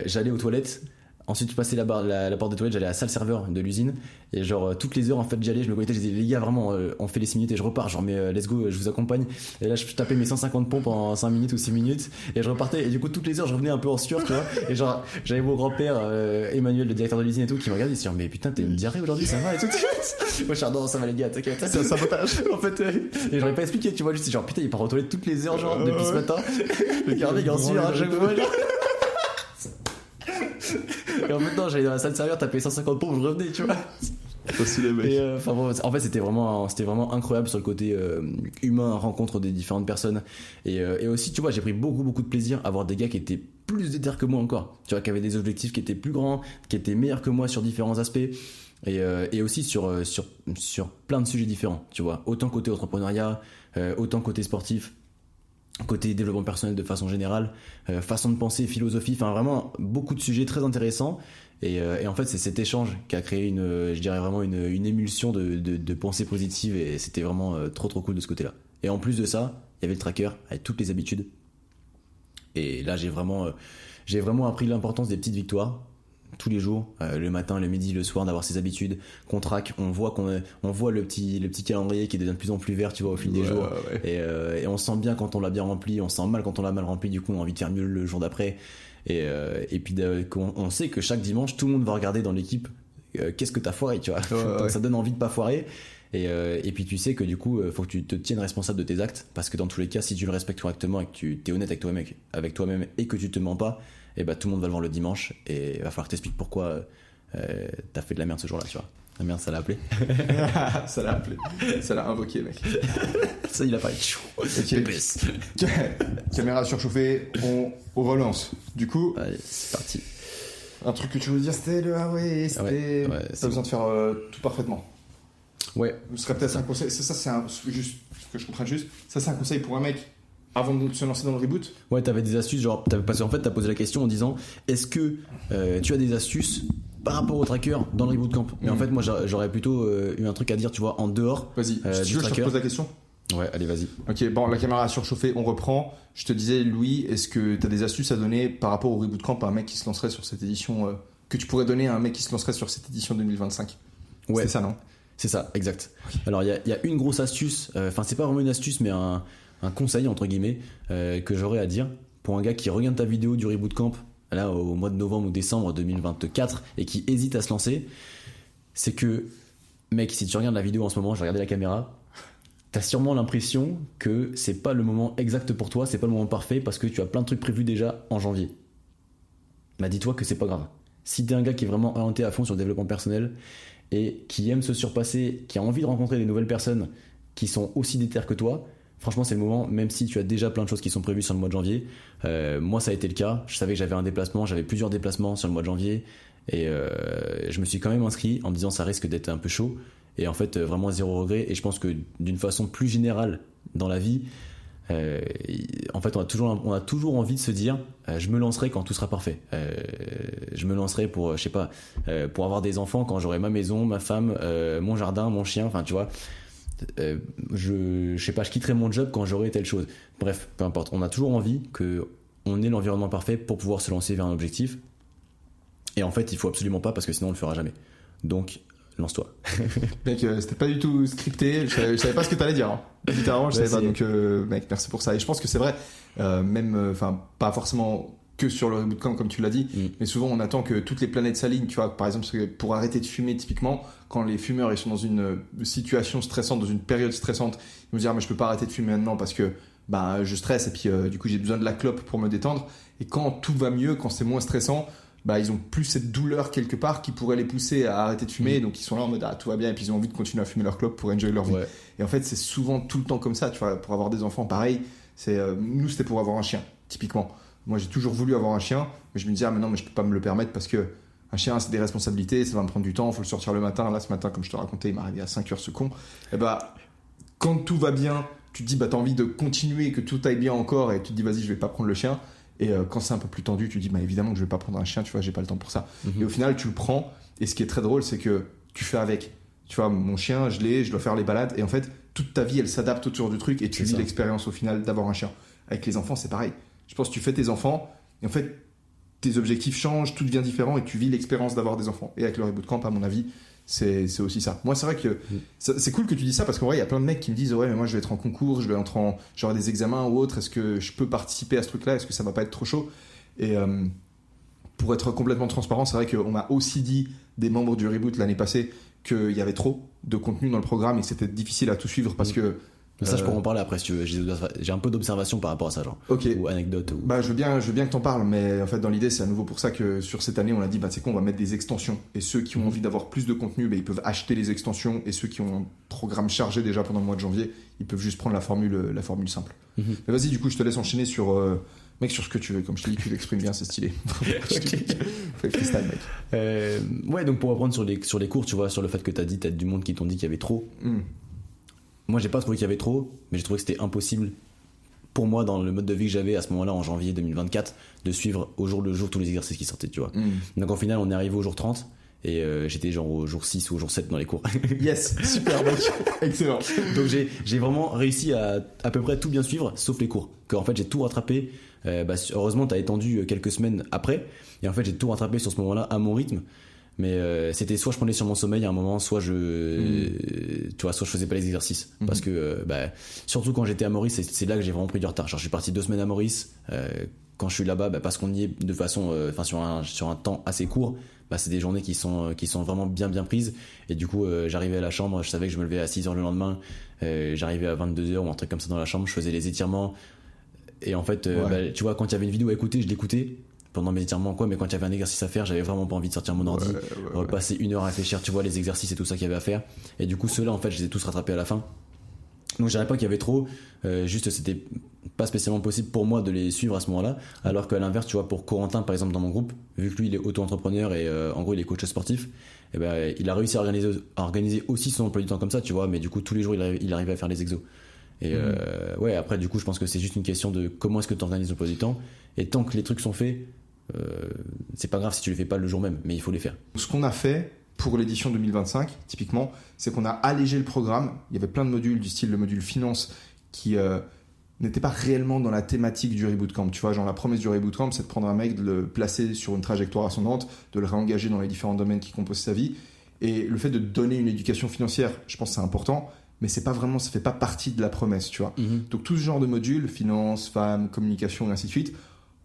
Speaker 3: j'allais aux toilettes. Ensuite, je passais la porte des toilettes, j'allais à la salle serveur de l'usine. Et genre, toutes les heures, en fait, j'y allais, je me connectais, je disais, les gars, vraiment, on fait les 6 minutes et je repars. Genre, mais let's go, je vous accompagne. Et là, je tapais mes 150 pompes en 5 minutes ou 6 minutes. Et je repartais. Et du coup, toutes les heures, je revenais un peu en sueur, tu vois. Et genre, j'avais mon grand-père, Emmanuel, le directeur de l'usine et tout, qui me regardait, il se dit, mais putain, t'as une diarrhée aujourd'hui, ça va et tout. Moi, je suis non, ça va les gars, t'inquiète. C'est un sabotage. En fait, et j'aurais pas expliqué, tu vois, juste genre, putain, il part aux toilettes toutes les heures, genre, depuis ce matin. Le carnet, il est en sueur à chaque fois, genre. Et en fait non, j'allais dans la salle serveur taper 150 pompes, je revenais, tu vois.
Speaker 2: Aussi les mecs.
Speaker 3: Et bon, en fait c'était vraiment incroyable sur le côté humain, rencontre des différentes personnes et aussi tu vois, j'ai pris beaucoup de plaisir à voir des gars qui étaient plus déter que moi encore, tu vois, qui avaient des objectifs qui étaient plus grands, qui étaient meilleurs que moi sur différents aspects et aussi sur plein de sujets différents, tu vois, autant côté entrepreneuriat, autant côté sportif, côté développement personnel de façon générale, façon de penser, philosophie, enfin vraiment beaucoup de sujets très intéressants et en fait c'est cet échange qui a créé je dirais vraiment une émulsion de pensée positive et c'était vraiment trop cool de ce côté là. Et en plus de ça, il y avait le tracker avec toutes les habitudes et là j'ai vraiment appris l'importance des petites victoires tous les jours, le matin, le midi, le soir, d'avoir ses habitudes qu'on traque, on voit le petit calendrier qui devient de plus en plus vert, tu vois, au fil des jours. Ouais. Et on se sent bien quand on l'a bien rempli, on se sent mal quand on l'a mal rempli, du coup on a envie de faire mieux le jour d'après. Et puis on sait que chaque dimanche tout le monde va regarder dans l'équipe qu'est-ce que t'as foiré, tu vois. Donc ça donne envie de pas foirer. Et puis tu sais que du coup faut que tu te tiennes responsable de tes actes, parce que dans tous les cas, si tu le respectes correctement et que tu t'es honnête avec toi-même et que tu te mens pas, et bah tout le monde va le voir le dimanche et va falloir que t'expliques pourquoi t'as fait de la merde ce jour-là, tu vois. La merde, ça l'a appelé.
Speaker 2: Ça l'a appelé. Ça l'a invoqué, mec.
Speaker 3: Ça, il a parlé.
Speaker 2: Okay. Caméra surchauffée, on relance. Du coup,
Speaker 3: allez, c'est parti.
Speaker 2: Un truc que tu voulais dire, c'était le c'était.
Speaker 3: Ouais,
Speaker 2: t'as besoin de faire tout parfaitement.
Speaker 3: Ouais.
Speaker 2: Ce serait peut-être un conseil. Ça, c'est juste que je comprenne juste. Ça, c'est un conseil pour un mec avant de se lancer dans le reboot.
Speaker 3: Ouais, t'avais des astuces, genre, parce qu'en fait, t'as posé la question en disant, est-ce que tu as des astuces par rapport au tracker dans le reboot camp? Mais en fait, moi, j'aurais plutôt eu un truc à dire, tu vois, en dehors.
Speaker 2: Vas-y, si tu veux, je te pose la question.
Speaker 3: Ouais, allez, vas-y.
Speaker 2: Ok, bon, la caméra a surchauffé, on reprend. Je te disais, Louis, est-ce que t'as des astuces à donner par rapport au reboot camp à un mec qui se lancerait sur cette édition que tu pourrais donner à un mec qui se lancerait sur cette édition 2025?
Speaker 3: Ouais.
Speaker 2: C'est ça, non?
Speaker 3: C'est ça, exact. Alors, il y a une grosse astuce, enfin, c'est pas vraiment une astuce, mais un conseil, entre guillemets, que j'aurais à dire pour un gars qui regarde ta vidéo du reboot camp, là, au mois de novembre ou décembre 2024, et qui hésite à se lancer, c'est que, mec, si tu regardes la vidéo en ce moment, je regardais la caméra, t'as sûrement l'impression que c'est pas le moment exact pour toi, c'est pas le moment parfait, parce que tu as plein de trucs prévus déjà en janvier. Bah, dis-toi que c'est pas grave. Si t'es un gars qui est vraiment orienté à fond sur le développement personnel, et qui aime se surpasser, qui a envie de rencontrer des nouvelles personnes qui sont aussi déter que toi, franchement c'est le moment, même si tu as déjà plein de choses qui sont prévues sur le mois de janvier. Moi ça a été le cas, je savais que j'avais un déplacement, j'avais plusieurs déplacements sur le mois de janvier, et je me suis quand même inscrit en me disant ça risque d'être un peu chaud, et en fait vraiment zéro regret. Et je pense que d'une façon plus générale dans la vie, en fait on a toujours envie de se dire je me lancerai quand tout sera parfait, je me lancerai pour je sais pas, pour avoir des enfants quand j'aurai ma maison, ma femme, mon jardin, mon chien, enfin tu vois, je sais pas, je quitterai mon job quand j'aurai telle chose. Bref, peu importe, on a toujours envie que on ait l'environnement parfait pour pouvoir se lancer vers un objectif, et en fait il faut absolument pas, parce que sinon on le fera jamais. Donc lance-toi.
Speaker 2: Mec, c'était pas du tout scripté, je savais pas ce que t'allais dire, hein. Littéralement je savais pas, donc mec, merci pour ça. Et je pense que c'est vrai, même, enfin pas forcément que sur le reboot camp comme tu l'as dit, mais souvent on attend que toutes les planètes s'alignent, tu vois. Par exemple, pour arrêter de fumer, typiquement, quand les fumeurs ils sont dans une situation stressante, dans une période stressante, ils vont se dire mais je peux pas arrêter de fumer maintenant parce que bah je stresse, et puis du coup j'ai besoin de la clope pour me détendre. Et quand tout va mieux, quand c'est moins stressant, bah ils ont plus cette douleur quelque part qui pourrait les pousser à arrêter de fumer, donc ils sont là en mode ah tout va bien, et puis ils ont envie de continuer à fumer leur clope pour enjoy leur vie. Ouais. Et en fait c'est souvent tout le temps comme ça, tu vois. Pour avoir des enfants pareil, c'est nous c'était pour avoir un chien typiquement. Moi j'ai toujours voulu avoir un chien, mais je me disais ah mais non, mais je peux pas me le permettre parce que Un chien, c'est des responsabilités, ça va me prendre du temps, faut le sortir le matin. Là, ce matin, comme je te racontais, il m'est arrivé à 5h ce con. Et bah, quand tout va bien, tu te dis, bah, t'as envie de continuer, que tout aille bien encore, et tu te dis, vas-y, je vais pas prendre le chien. Et quand c'est un peu plus tendu, tu te dis, bah, évidemment que je vais pas prendre un chien, tu vois, j'ai pas le temps pour ça. Et au final, tu le prends, et ce qui est très drôle, c'est que tu fais avec. Tu vois, mon chien, je dois faire les balades, et en fait, toute ta vie, elle s'adapte autour du truc, et tu vis l'expérience au final d'avoir un chien. Avec les enfants, c'est pareil. Je pense que tu fais tes enfants, et en fait, tes objectifs changent, tout devient différent, et tu vis l'expérience d'avoir des enfants. Et avec le Reboot Camp, à mon avis, c'est aussi ça. Moi, c'est vrai que c'est cool que tu dis ça, parce qu'en vrai, il y a plein de mecs qui me disent, ouais, mais moi, je vais être en concours, j'aurai des examens ou autre, est-ce que je peux participer à ce truc-là, est-ce que ça va pas être trop chaud? Et pour être complètement transparent, c'est vrai qu'on m'a aussi dit, des membres du Reboot l'année passée, qu'il y avait trop de contenu dans le programme et que c'était difficile à tout suivre parce que...
Speaker 3: Ça, je pourrais en parler après si tu veux. J'ai un peu d'observation par rapport à ça, genre.
Speaker 2: Ok.
Speaker 3: Ou anecdote. Ou...
Speaker 2: Bah, je veux bien que t'en parles, mais en fait, dans l'idée, c'est à nouveau pour ça que sur cette année, on a dit, bah, c'est quoi, on va mettre des extensions. Et ceux qui ont envie d'avoir plus de contenu, bah, ils peuvent acheter les extensions. Et ceux qui ont un programme chargé déjà pendant le mois de janvier, ils peuvent juste prendre la formule simple. Mais vas-y, du coup, je te laisse enchaîner sur... Mec, sur ce que tu veux, comme je te dis, tu l'exprimes bien, c'est stylé. Fais freestyle, mec.
Speaker 3: Ouais, donc pour reprendre sur les cours, tu vois, sur le fait que t'as du monde qui t'ont dit qu'il y avait trop. Moi, j'ai pas trouvé qu'il y avait trop, mais j'ai trouvé que c'était impossible pour moi, dans le mode de vie que j'avais à ce moment-là, en janvier 2024, de suivre au jour le jour tous les exercices qui sortaient, tu vois. Donc au final, on est arrivé au jour 30. Et j'étais genre au jour 6 ou au jour 7 dans les cours.
Speaker 2: Yes, super mec, excellent.
Speaker 3: Donc j'ai vraiment réussi à peu près tout bien suivre, sauf les cours. En fait, j'ai tout rattrapé. Heureusement, t'as étendu quelques semaines après. Et en fait, j'ai tout rattrapé sur ce moment-là à mon rythme. Mais c'était soit je prenais sur mon sommeil à un moment, soit tu vois, soit je faisais pas les exercices. Parce que surtout quand j'étais à Maurice, c'est là que j'ai vraiment pris du retard. Genre, je suis parti 2 semaines à Maurice. Quand je suis là-bas, parce qu'on y est de façon, sur un temps assez court. C'est des journées qui sont vraiment bien prises, et du coup j'arrivais à la chambre, je savais que je me levais à 6h le lendemain, j'arrivais à 22h ou un truc comme ça dans la chambre, je faisais les étirements, et en fait tu vois, quand il y avait une vidéo à écouter, je l'écoutais pendant mes étirements mais quand il y avait un exercice à faire, j'avais vraiment pas envie de sortir mon ordi, passer 1 heure à réfléchir, tu vois, les exercices et tout ça qu'il y avait à faire, et du coup ceux-là en fait je les ai tous rattrapés à la fin. Donc je dirais pas qu'il y avait trop, juste c'était pas spécialement possible pour moi de les suivre à ce moment-là, alors qu'à l'inverse, tu vois, pour Corentin par exemple dans mon groupe, vu que lui il est auto-entrepreneur et en gros il est coach sportif, et il a réussi à organiser aussi son emploi du temps comme ça, tu vois, mais du coup tous les jours il arrivait à faire les exos. Et ouais, après du coup je pense que c'est juste une question de comment est-ce que tu organises l'emploi du temps, et tant que les trucs sont faits, c'est pas grave si tu les fais pas le jour même, mais il faut les faire.
Speaker 2: Ce qu'on a fait pour l'édition 2025, typiquement, c'est qu'on a allégé le programme. Il y avait plein de modules du style le module finance qui n'était pas réellement dans la thématique du Reboot Camp. Tu vois, genre la promesse du Reboot Camp, c'est de prendre un mec, de le placer sur une trajectoire ascendante, de le réengager dans les différents domaines qui composent sa vie. Et le fait de donner une éducation financière, je pense que c'est important, mais c'est pas vraiment, ça fait pas partie de la promesse, tu vois. Donc tout ce genre de modules, finance, femmes, communication et ainsi de suite,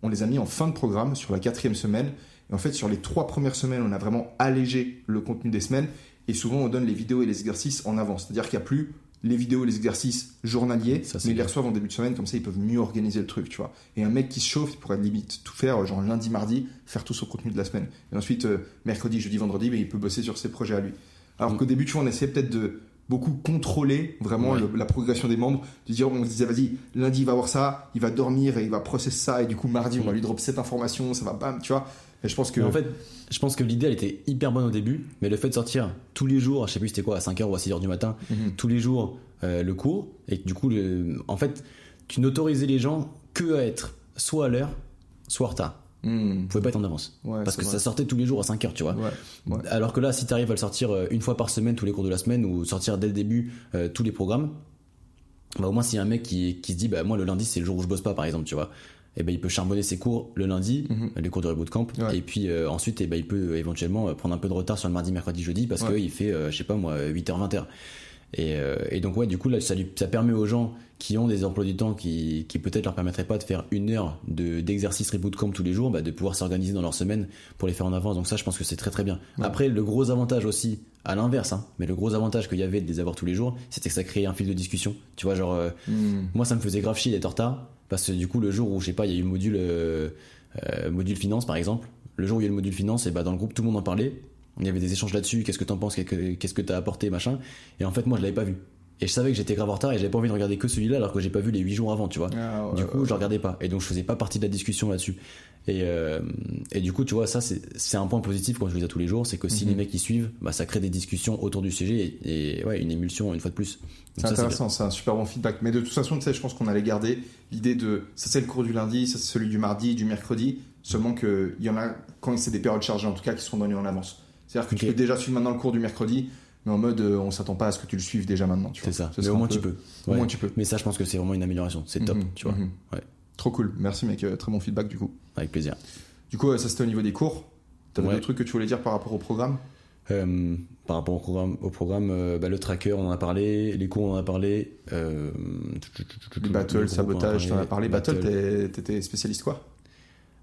Speaker 2: on les a mis en fin de programme sur la 4e semaine. Et en fait, sur les 3 premières semaines, on a vraiment allégé le contenu des semaines. Et souvent, on donne les vidéos et les exercices en avance. C'est-à-dire qu'il n'y a plus les vidéos et les exercices journaliers, mais ils les reçoivent en début de semaine. Comme ça, ils peuvent mieux organiser le truc, tu vois. Et un mec qui se chauffe, il pourrait limite tout faire, genre lundi, mardi, faire tout son contenu de la semaine. Et ensuite, mercredi, jeudi, vendredi, il peut bosser sur ses projets à lui. Alors qu'au début, tu vois, on essayait peut-être de beaucoup contrôler vraiment la progression des membres, de dire, on se disait, vas-y, lundi, il va voir ça, il va dormir et il va processer ça. Et du coup, mardi, on va lui drop cette information, ça va bam, tu vois. Et je pense que...
Speaker 3: En fait, je pense que l'idée, elle était hyper bonne au début, mais le fait de sortir tous les jours, je sais plus c'était quoi, à 5h ou à 6h du matin, tous les jours le cours, et du coup, en fait, tu n'autorisais les gens que à être soit à l'heure, soit en retard. Vous pouvez pas être en avance. Parce que ça sortait tous les jours à 5h, tu vois. Alors que là, si tu arrives à le sortir une fois par semaine, tous les cours de la semaine, ou sortir dès le début tous les programmes, au moins, s'il y a un mec qui se dit, moi, le lundi, c'est le jour où je bosse pas, par exemple, tu vois. Et il peut charbonner ses cours le lundi, les cours de Reboot Camp, et puis ensuite il peut éventuellement prendre un peu de retard sur le mardi, mercredi, jeudi, parce qu'il fait, je sais pas moi, 8h, 20h. Et donc du coup là ça permet aux gens qui ont des emplois du temps qui peut-être leur permettraient pas de faire 1 heure d'exercice Reboot Camp tous les jours, de pouvoir s'organiser dans leur semaine pour les faire en avance. Donc ça, je pense que c'est très très bien. Après, le gros avantage aussi, à l'inverse, mais le gros avantage qu'il y avait de les avoir tous les jours, c'était que ça créait un fil de discussion. Tu vois, genre moi ça me faisait grave chier d'être en retard, parce que du coup le jour où je sais pas, il y a eu le module finance par exemple, le jour où il y a eu le module finance, et dans le groupe tout le monde en parlait. Il y avait des échanges là-dessus, qu'est-ce que t'en penses, qu'est-ce que t'as apporté, machin. Et en fait, moi, je l'avais pas vu. Et je savais que j'étais grave en retard et j'avais pas envie de regarder que celui-là alors que j'ai pas vu les 8 jours avant, tu vois. Du coup, je regardais pas. Et donc, je faisais pas partie de la discussion là-dessus. Et du coup, tu vois, ça, c'est un point positif quand je le dis à tous les jours, c'est que si les mecs y suivent, bah, ça crée des discussions autour du sujet et ouais, une émulsion une fois de plus.
Speaker 2: C'est intéressant, c'est un super bon feedback. Mais de toute façon, tu sais, je pense qu'on allait garder l'idée de ça, c'est le cours du lundi, ça, c'est celui du mardi, du mercredi. Seulement qu'il y en a, quand c'est des périodes chargées en tout cas, qui seront données en avance. C'est-à-dire que tu peux déjà suivre maintenant le cours du mercredi, mais en mode on s'attend pas à ce que tu le suives déjà maintenant.
Speaker 3: C'est ça, mais au moins tu peux.
Speaker 2: Au moins tu peux.
Speaker 3: Mais ça, je pense que c'est vraiment une amélioration, c'est top, tu vois. Ouais.
Speaker 2: Trop cool, merci mec, très bon feedback du coup.
Speaker 3: Avec plaisir.
Speaker 2: Du coup, ça c'était au niveau des cours. T'avais d'autres trucs que tu voulais dire par rapport au programme?
Speaker 3: Par rapport au programme, le tracker, on en a parlé, les cours, on en a parlé.
Speaker 2: Les battles, sabotage, t'en as parlé. Battle, t'étais spécialiste quoi?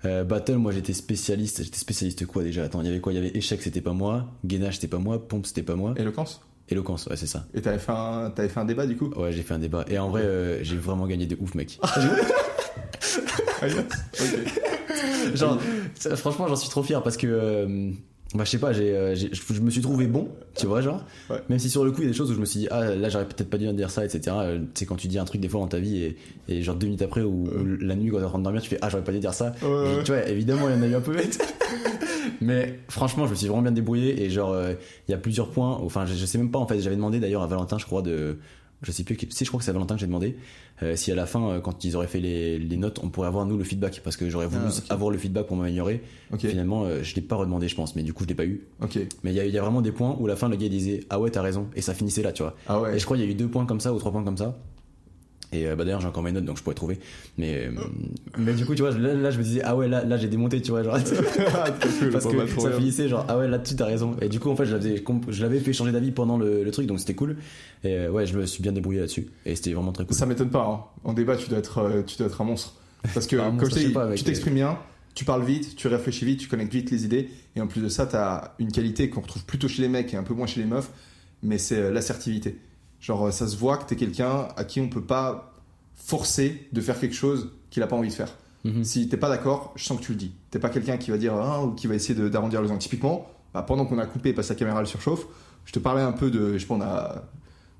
Speaker 3: Battle, moi j'étais spécialiste quoi déjà? Attends, il y avait quoi? Il y avait échec, c'était pas moi, gainage, c'était pas moi, pompe, c'était pas moi. Éloquence, ouais, c'est ça.
Speaker 2: Et t'avais fait un débat du coup?
Speaker 3: Ouais, j'ai fait un débat. Et en vrai, j'ai vraiment gagné de ouf, mec.
Speaker 2: Ok.
Speaker 3: Genre, franchement, j'en suis trop fier parce que. Bah, je sais pas, je me suis trouvé bon, tu vois, genre.
Speaker 2: Ouais.
Speaker 3: Même si sur le coup, il y a des choses où je me suis dit, ah, là, j'aurais peut-être pas dû dire ça, etc. Tu sais, quand tu dis un truc des fois dans ta vie et genre 2 minutes après ou la nuit, quand t'es en train de dormir, tu fais, ah, j'aurais pas dû dire ça. Et, tu vois, évidemment, il y en a eu un peu. Mais franchement, je me suis vraiment bien débrouillé et genre, il y a plusieurs points. Enfin, je sais même pas, en fait, j'avais demandé d'ailleurs à Valentin, je crois, je sais plus, si je crois que c'est Valentin que j'ai demandé si à la fin quand ils auraient fait les notes on pourrait avoir nous le feedback parce que j'aurais voulu avoir le feedback pour m'améliorer. Finalement je l'ai pas redemandé je pense mais du coup je l'ai pas eu. Mais il y a vraiment des points où à la fin le gars disait ah ouais t'as raison et ça finissait là tu vois. Et je crois qu'il y a eu 2 points comme ça ou 3 points comme ça. Et bah d'ailleurs j'ai encore mes notes donc je pourrais trouver mais du coup tu vois là je me disais ah ouais là j'ai démonté tu vois genre parce que ça finissait genre ah ouais là-dessus t'as raison et du coup en fait je l'avais fait changer d'avis pendant le truc donc c'était cool et ouais je me suis bien débrouillé là-dessus et c'était vraiment très cool.
Speaker 2: Ça m'étonne pas hein. En débat tu dois être un monstre parce que comme je t'ai dit tu t'exprimes bien, tu parles vite, tu réfléchis vite, tu connectes vite les idées et en plus de ça t'as une qualité qu'on retrouve plutôt chez les mecs et un peu moins chez les meufs mais c'est l'assertivité. Genre ça se voit que t'es quelqu'un à qui on peut pas forcer de faire quelque chose qu'il a pas envie de faire. Si t'es pas d'accord, je sens que tu le dis. T'es pas quelqu'un qui va dire ou qui va essayer d'arrondir les angles. Typiquement, pendant qu'on a coupé parce que la caméra elle surchauffe, je te parlais un peu de, je sais pas,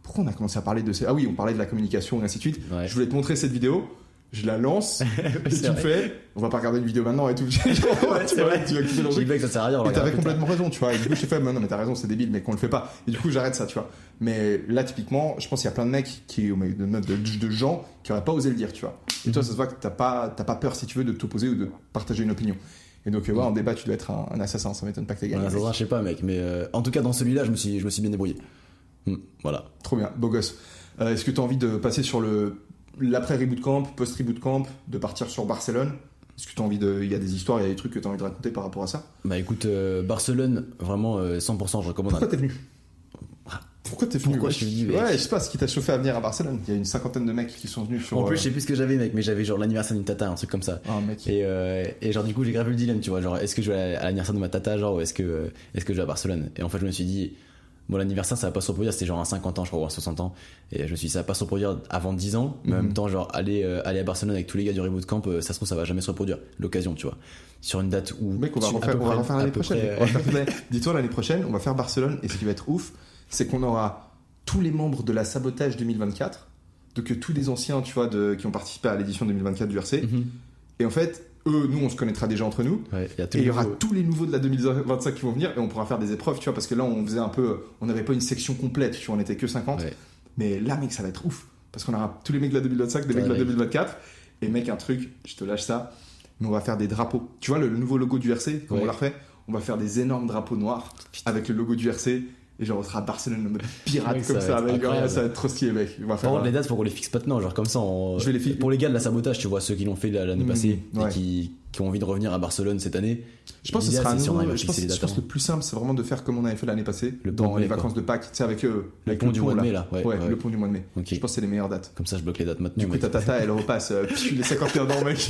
Speaker 2: pourquoi on a commencé à parler de ça? Ah oui, on parlait de la communication et ainsi de suite. Ouais. Je voulais te montrer cette vidéo. Je la lance et tu me fais on va pas regarder une vidéo maintenant et tout.
Speaker 3: C'est vrai.
Speaker 2: Tu vas quitter le truc.
Speaker 3: Que ça sert à rien.
Speaker 2: Et t'avais complètement raison, tu vois. Et du coup, je t'ai fait non mais t'as raison, c'est débile, mais qu'on le fait pas. Et du coup, j'arrête ça, tu vois. Mais là, typiquement, je pense qu'il y a plein de mecs de gens qui auraient pas osé le dire, tu vois. Et toi, ça se voit que t'as pas peur, si tu veux, de t'opposer ou de partager une opinion. Et donc, en débat, tu dois être un assassin, ça m'étonne pas que t'aies gagné.
Speaker 3: Je sais pas, mec, mais en tout cas, dans celui-là, je me suis bien débrouillé. Voilà.
Speaker 2: Trop bien, beau gosse. Est-ce que t'as envie de passer sur l'après-reboot camp, post-reboot camp, de partir sur Barcelone? Est-ce que tu as envie il y a des histoires, il y a des trucs que tu as envie de raconter par rapport à ça?
Speaker 3: Bah écoute, Barcelone, vraiment 100%, je recommande.
Speaker 2: Pourquoi t'es venu?
Speaker 3: Pourquoi je suis venu?
Speaker 2: Ouais, je sais pas ce qui t'a chauffé à venir à Barcelone. Il y a une 50aine de mecs qui sont venus sur.
Speaker 3: En plus, je sais plus ce que j'avais, mec, mais j'avais genre l'anniversaire d'une tata, un truc comme ça.
Speaker 2: Ah, mec.
Speaker 3: Et genre, du coup, j'ai grave eu le dilemme, tu vois. Genre, est-ce que je vais à l'anniversaire de ma tata, genre, ou est-ce que je vais à Barcelone? Et en fait, je me suis dit, bon, l'anniversaire, ça va pas se reproduire, c'était genre à 50 ans, je crois, ou à 60 ans. Et je me suis dit, ça va pas se reproduire avant 10 ans. Mais en même temps, genre, aller à Barcelone avec tous les gars du reboot camp, ça se trouve, ça va jamais se reproduire. L'occasion, tu vois. Sur une date où.
Speaker 2: Mec, on va refaire l'année prochaine. Dis-toi, l'année prochaine, on va faire Barcelone. Et ce qui va être ouf, c'est qu'on aura tous les membres de la Sabotage 2024. Donc, tous les anciens, tu vois, qui ont participé à l'édition 2024 du RC. Et en fait, eux, nous, on se connaîtra déjà entre nous.
Speaker 3: Ouais,
Speaker 2: et il y aura tous les nouveaux de la 2025 qui vont venir et on pourra faire des épreuves, tu vois, parce que là, on faisait un peu. On n'avait pas une section complète, tu vois, on était que 50. Ouais. Mais là, mec, ça va être ouf. Parce qu'on aura tous les mecs de la 2025, des mecs de la 2024. Et mec, un truc, je te lâche ça, mais on va faire des drapeaux. Tu vois, le nouveau logo du RC, comme on l'a refait, on va faire des énormes drapeaux noirs avec le logo du RC. Et genre, on sera à Barcelone en mode pirate comme ça, mec. Ouais, ça va être trop stylé, mec.
Speaker 3: Par contre, les dates, faut qu'on les fixe maintenant. Genre, comme ça,
Speaker 2: je vais les fixer.
Speaker 3: Pour les gars de la Sabotage, tu vois, ceux qui l'ont fait l'année passée et qui ont envie de revenir à Barcelone cette année.
Speaker 2: Je pense que ce sera un nouveau. Je pense que le plus simple, c'est vraiment de faire comme on avait fait l'année passée, dans les vacances de Pâques, tu sais, avec le
Speaker 3: pont du mois de mai, là.
Speaker 2: Ouais, le pont du mois de mai. Je pense que c'est les meilleures dates.
Speaker 3: Comme ça, je bloque les dates maintenant.
Speaker 2: Du coup, ta tata, elle repasse les 51 ans, mec.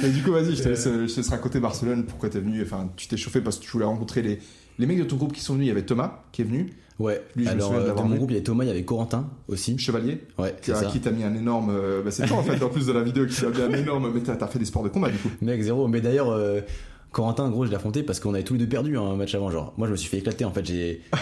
Speaker 2: Et du coup, vas-y, je te laisse raconter Barcelone, pourquoi t'es venu. Enfin, tu t'es chauffé parce que tu voulais rencontrer les mecs de ton groupe qui sont venus. Il y avait Thomas qui est venu.
Speaker 3: Ouais, lui, alors dans mon groupe il y avait Thomas, il y avait Corentin aussi.
Speaker 2: Chevalier.
Speaker 3: Ouais, c'est ça.
Speaker 2: Qui t'a mis un énorme. C'est toi en fait, en plus de la vidéo, qui t'a mis un énorme. Mais t'as fait des sports de combat du coup.
Speaker 3: Mec, zéro. Mais d'ailleurs, Corentin, en gros, je l'ai affronté parce qu'on avait tous les deux perdu un match avant. Genre, moi, je me suis fait éclater. En fait,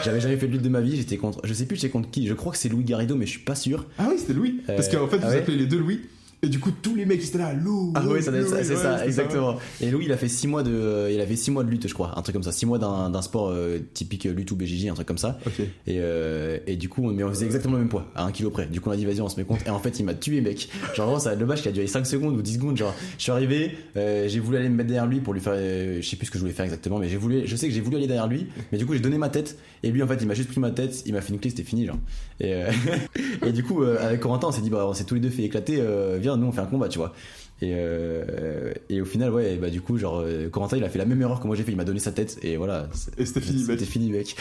Speaker 3: j'avais jamais fait de lutte de ma vie. J'étais contre, je sais plus, j'étais contre qui. Je crois que c'est Louis Garrido, mais je suis pas sûr.
Speaker 2: Ah oui, c'était Louis. Parce qu'en fait, vous appelez les deux Louis. Et du coup, tous les mecs, ils étaient là, Lou.
Speaker 3: Ah oui, ça doit être ça, c'est ça, exactement.
Speaker 2: Ça,
Speaker 3: et Louis, il avait 6 mois de lutte, je crois, un truc comme ça, 6 mois d'un sport typique lutte ou BJJ, un truc comme ça.
Speaker 2: Ok.
Speaker 3: Et du coup, mais on faisait exactement le même poids, à 1 kilo près. Du coup, on a dit, vas-y, on se met compte. Et en fait, il m'a tué, mec. Genre, vraiment, ça, le match qui a duré 5 secondes ou 10 secondes. Genre, je suis arrivé, j'ai voulu aller me mettre derrière lui pour lui faire, je sais plus ce que je voulais faire exactement, mais je sais que j'ai voulu aller derrière lui, mais du coup, j'ai donné ma tête. Et lui, en fait, il m'a juste pris ma tête, il m'a fait une clé, c'était fini, genre. Et du coup, avec Corentin, on s'est dit, bah, on s'est tous les deux fait éclater, viens, nous, on fait un combat, tu vois. Et au final, ouais, bah du coup, genre, Corentin, il a fait la même erreur que moi j'ai fait, il m'a donné sa tête, et voilà.
Speaker 2: Et c'était fini, mec.
Speaker 3: C'était fini, mec.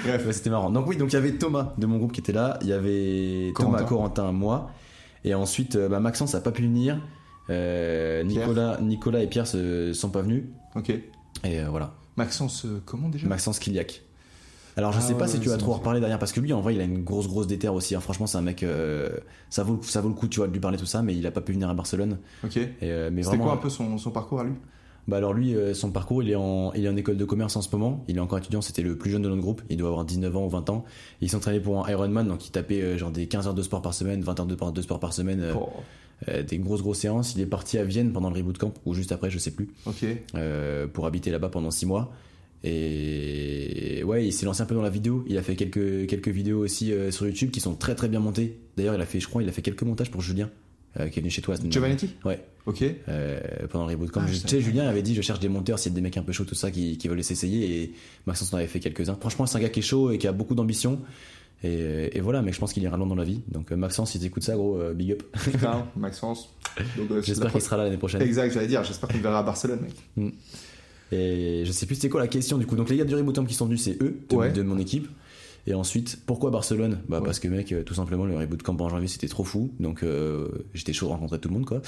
Speaker 2: Bref.
Speaker 3: Ouais, c'était marrant. Donc, oui, donc il y avait Thomas de mon groupe qui était là, il y avait Thomas, Corentin, moi, et ensuite, Maxence a pas pu venir, Nicolas et Pierre sont pas venus.
Speaker 2: Ok.
Speaker 3: Et voilà.
Speaker 2: Maxence, comment déjà?
Speaker 3: Maxence Kiliak. Alors je sais pas si tu vas trop en reparler derrière parce que lui en vrai il a une grosse déterre aussi hein. Franchement c'est un mec ça vaut le coup tu vois de lui parler tout ça mais il a pas pu venir à Barcelone.
Speaker 2: Ok.
Speaker 3: Mais
Speaker 2: c'était quoi un peu son parcours à lui?
Speaker 3: Bah alors lui son parcours il est en école de commerce en ce moment, il est encore étudiant, c'était le plus jeune de notre groupe, il doit avoir 19 ans ou 20 ans. Il s'entraînait pour un Ironman donc il tapait genre des 15 heures de sport par semaine, 20 heures de sport par semaine, des grosses séances. Il est parti à Vienne pendant le reboot camp ou juste après je sais plus.
Speaker 2: Ok.
Speaker 3: Pour habiter là-bas pendant 6 mois. Et ouais, il s'est lancé un peu dans la vidéo. Il a fait quelques vidéos aussi sur YouTube qui sont très très bien montées. D'ailleurs, il a fait quelques montages pour Julien qui est venu chez toi.
Speaker 2: Giovannetti.
Speaker 3: Ouais.
Speaker 2: Ok.
Speaker 3: Pendant le reboot camp. Tu sais, Julien avait dit je cherche des monteurs, s'il y a des mecs un peu chauds tout ça qui veulent s'essayer. Et Maxence en avait fait quelques-uns. Franchement, c'est un gars qui est chaud et qui a beaucoup d'ambition. Et voilà, mais je pense qu'il ira loin dans la vie. Donc Maxence, si t'écoutes ça, gros, big up.
Speaker 2: Putain, Maxence. Donc,
Speaker 3: j'espère qu'il sera là l'année prochaine.
Speaker 2: Exact, j'allais dire. J'espère qu'on le verra à Barcelone, mec.
Speaker 3: Et je sais plus c'était quoi la question du coup. Donc les gars du Reboot Camp qui sont venus, c'est eux de mon équipe. Et ensuite, pourquoi Barcelone? Parce que mec, tout simplement le Reboot Camp en janvier c'était trop fou. Donc j'étais chaud de rencontrer tout le monde quoi.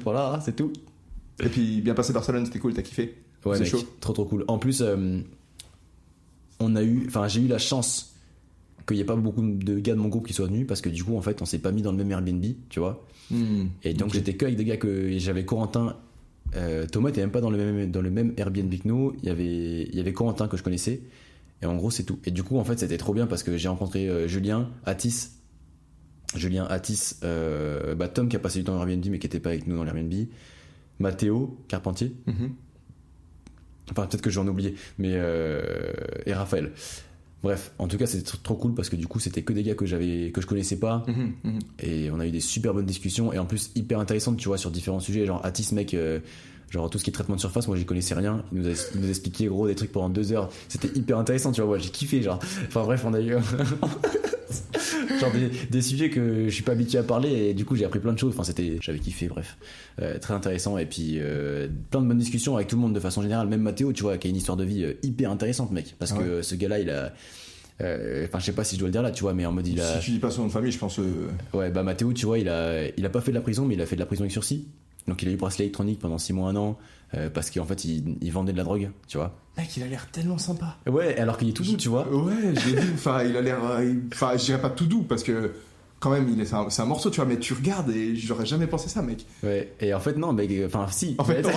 Speaker 3: Voilà, c'est tout.
Speaker 2: Et puis bien passé Barcelone, c'était cool, t'as kiffé?
Speaker 3: Ouais,
Speaker 2: c'est
Speaker 3: mec,
Speaker 2: chaud.
Speaker 3: trop cool. En plus, j'ai eu la chance qu'il n'y ait pas beaucoup de gars de mon groupe qui soient venus parce que du coup en fait on s'est pas mis dans le même Airbnb, tu vois. Et donc j'étais que avec des gars que j'avais. Corentin, Thomas était même pas dans le même Airbnb que nous. Il y avait Corentin que je connaissais et en gros c'est tout. Et du coup en fait c'était trop bien parce que j'ai rencontré Julien Atis, Tom qui a passé du temps dans Airbnb mais qui était pas avec nous dans l'Airbnb, Mathéo Carpentier, enfin peut-être que j'en ai oublié, mais et Raphaël. Bref, en tout cas c'était trop cool parce que du coup c'était que des gars que je connaissais pas. Et on a eu des super bonnes discussions et en plus hyper intéressantes, tu vois, sur différents sujets. Genre Atis, mec, genre tout ce qui est traitement de surface, moi j'y connaissais rien. Il nous expliquait gros des trucs pendant 2 heures. C'était hyper intéressant, tu vois. Moi j'ai kiffé, genre. Enfin bref, on a eu genre des sujets que je suis pas habitué à parler et du coup j'ai appris plein de choses. Enfin j'avais kiffé, bref, très intéressant. Et puis plein de bonnes discussions avec tout le monde de façon générale. Même Mathéo, tu vois, qui a une histoire de vie hyper intéressante, mec. Parce que ce gars-là, il a enfin je sais pas si je dois le dire là, tu vois, mais en mode il a.
Speaker 2: Si tu dis pas son nom de famille, je pense.
Speaker 3: Ouais, bah Mathéo, tu vois, il a pas fait de la prison, mais il a fait de la prison avec sursis. Donc il a eu bracelet électronique pendant 6 mois, 1 an, parce qu'en fait il vendait de la drogue, tu vois.
Speaker 2: Mec, il a l'air tellement sympa.
Speaker 3: Ouais, alors qu'il est tout doux, tu vois.
Speaker 2: Ouais, j'ai dit, enfin, il a l'air. Enfin, je dirais pas tout doux parce que quand même, c'est un morceau, tu vois, mais tu regardes et j'aurais jamais pensé ça, mec.
Speaker 3: Ouais, et en fait, non, mais enfin, si.
Speaker 2: En fait, non.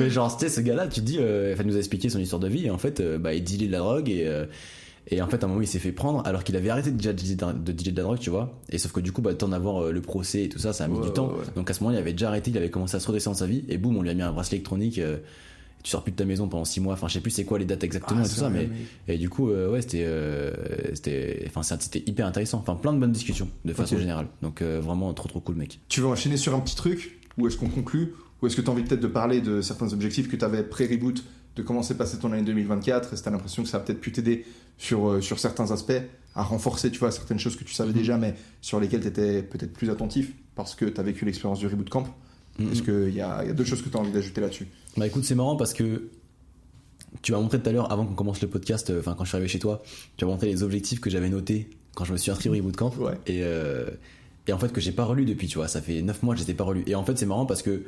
Speaker 3: Mais genre, tu sais, ce gars-là, tu te dis, il nous a expliqué son histoire de vie, et en fait, il dealait de la drogue, et en fait, à un moment, il s'est fait prendre, alors qu'il avait arrêté de dealer de la drogue, tu vois. Et sauf que du coup, le temps d'avoir le procès et tout ça, ça a mis du temps.
Speaker 2: Ouais.
Speaker 3: Donc à ce moment, il avait déjà arrêté, il avait commencé à se redresser dans sa vie, et boum, on lui a mis un bracelet électronique. Tu sors plus de ta maison pendant 6 mois. Enfin, je sais plus c'est quoi les dates exactement et tout ça, mais et du coup, ouais, c'était hyper intéressant. Enfin, plein de bonnes discussions de façon générale. Donc vraiment trop cool, mec.
Speaker 2: Tu veux enchaîner sur un petit truc ou est-ce qu'on conclut? Ou est-ce que tu as envie peut-être de parler de certains objectifs que tu avais pré-reboot, de comment s'est passé ton année 2024? Est-ce que tu as l'impression que ça a peut-être pu t'aider sur certains aspects, à renforcer, tu vois, certaines choses que tu savais déjà, mais sur lesquelles tu étais peut-être plus attentif parce que tu as vécu l'expérience du reboot camp? Est-ce qu'il y a 2 choses que tu as envie d'ajouter là-dessus?
Speaker 3: Bah écoute, c'est marrant parce que tu m'as montré tout à l'heure, avant qu'on commence le podcast, enfin quand je suis arrivé chez toi, tu m'as montré les objectifs que j'avais notés quand je me suis inscrit au reboot camp.
Speaker 2: Ouais.
Speaker 3: Et en fait que j'ai pas relu depuis, tu vois, ça fait 9 mois que je les ai pas relus. Et en fait c'est marrant parce que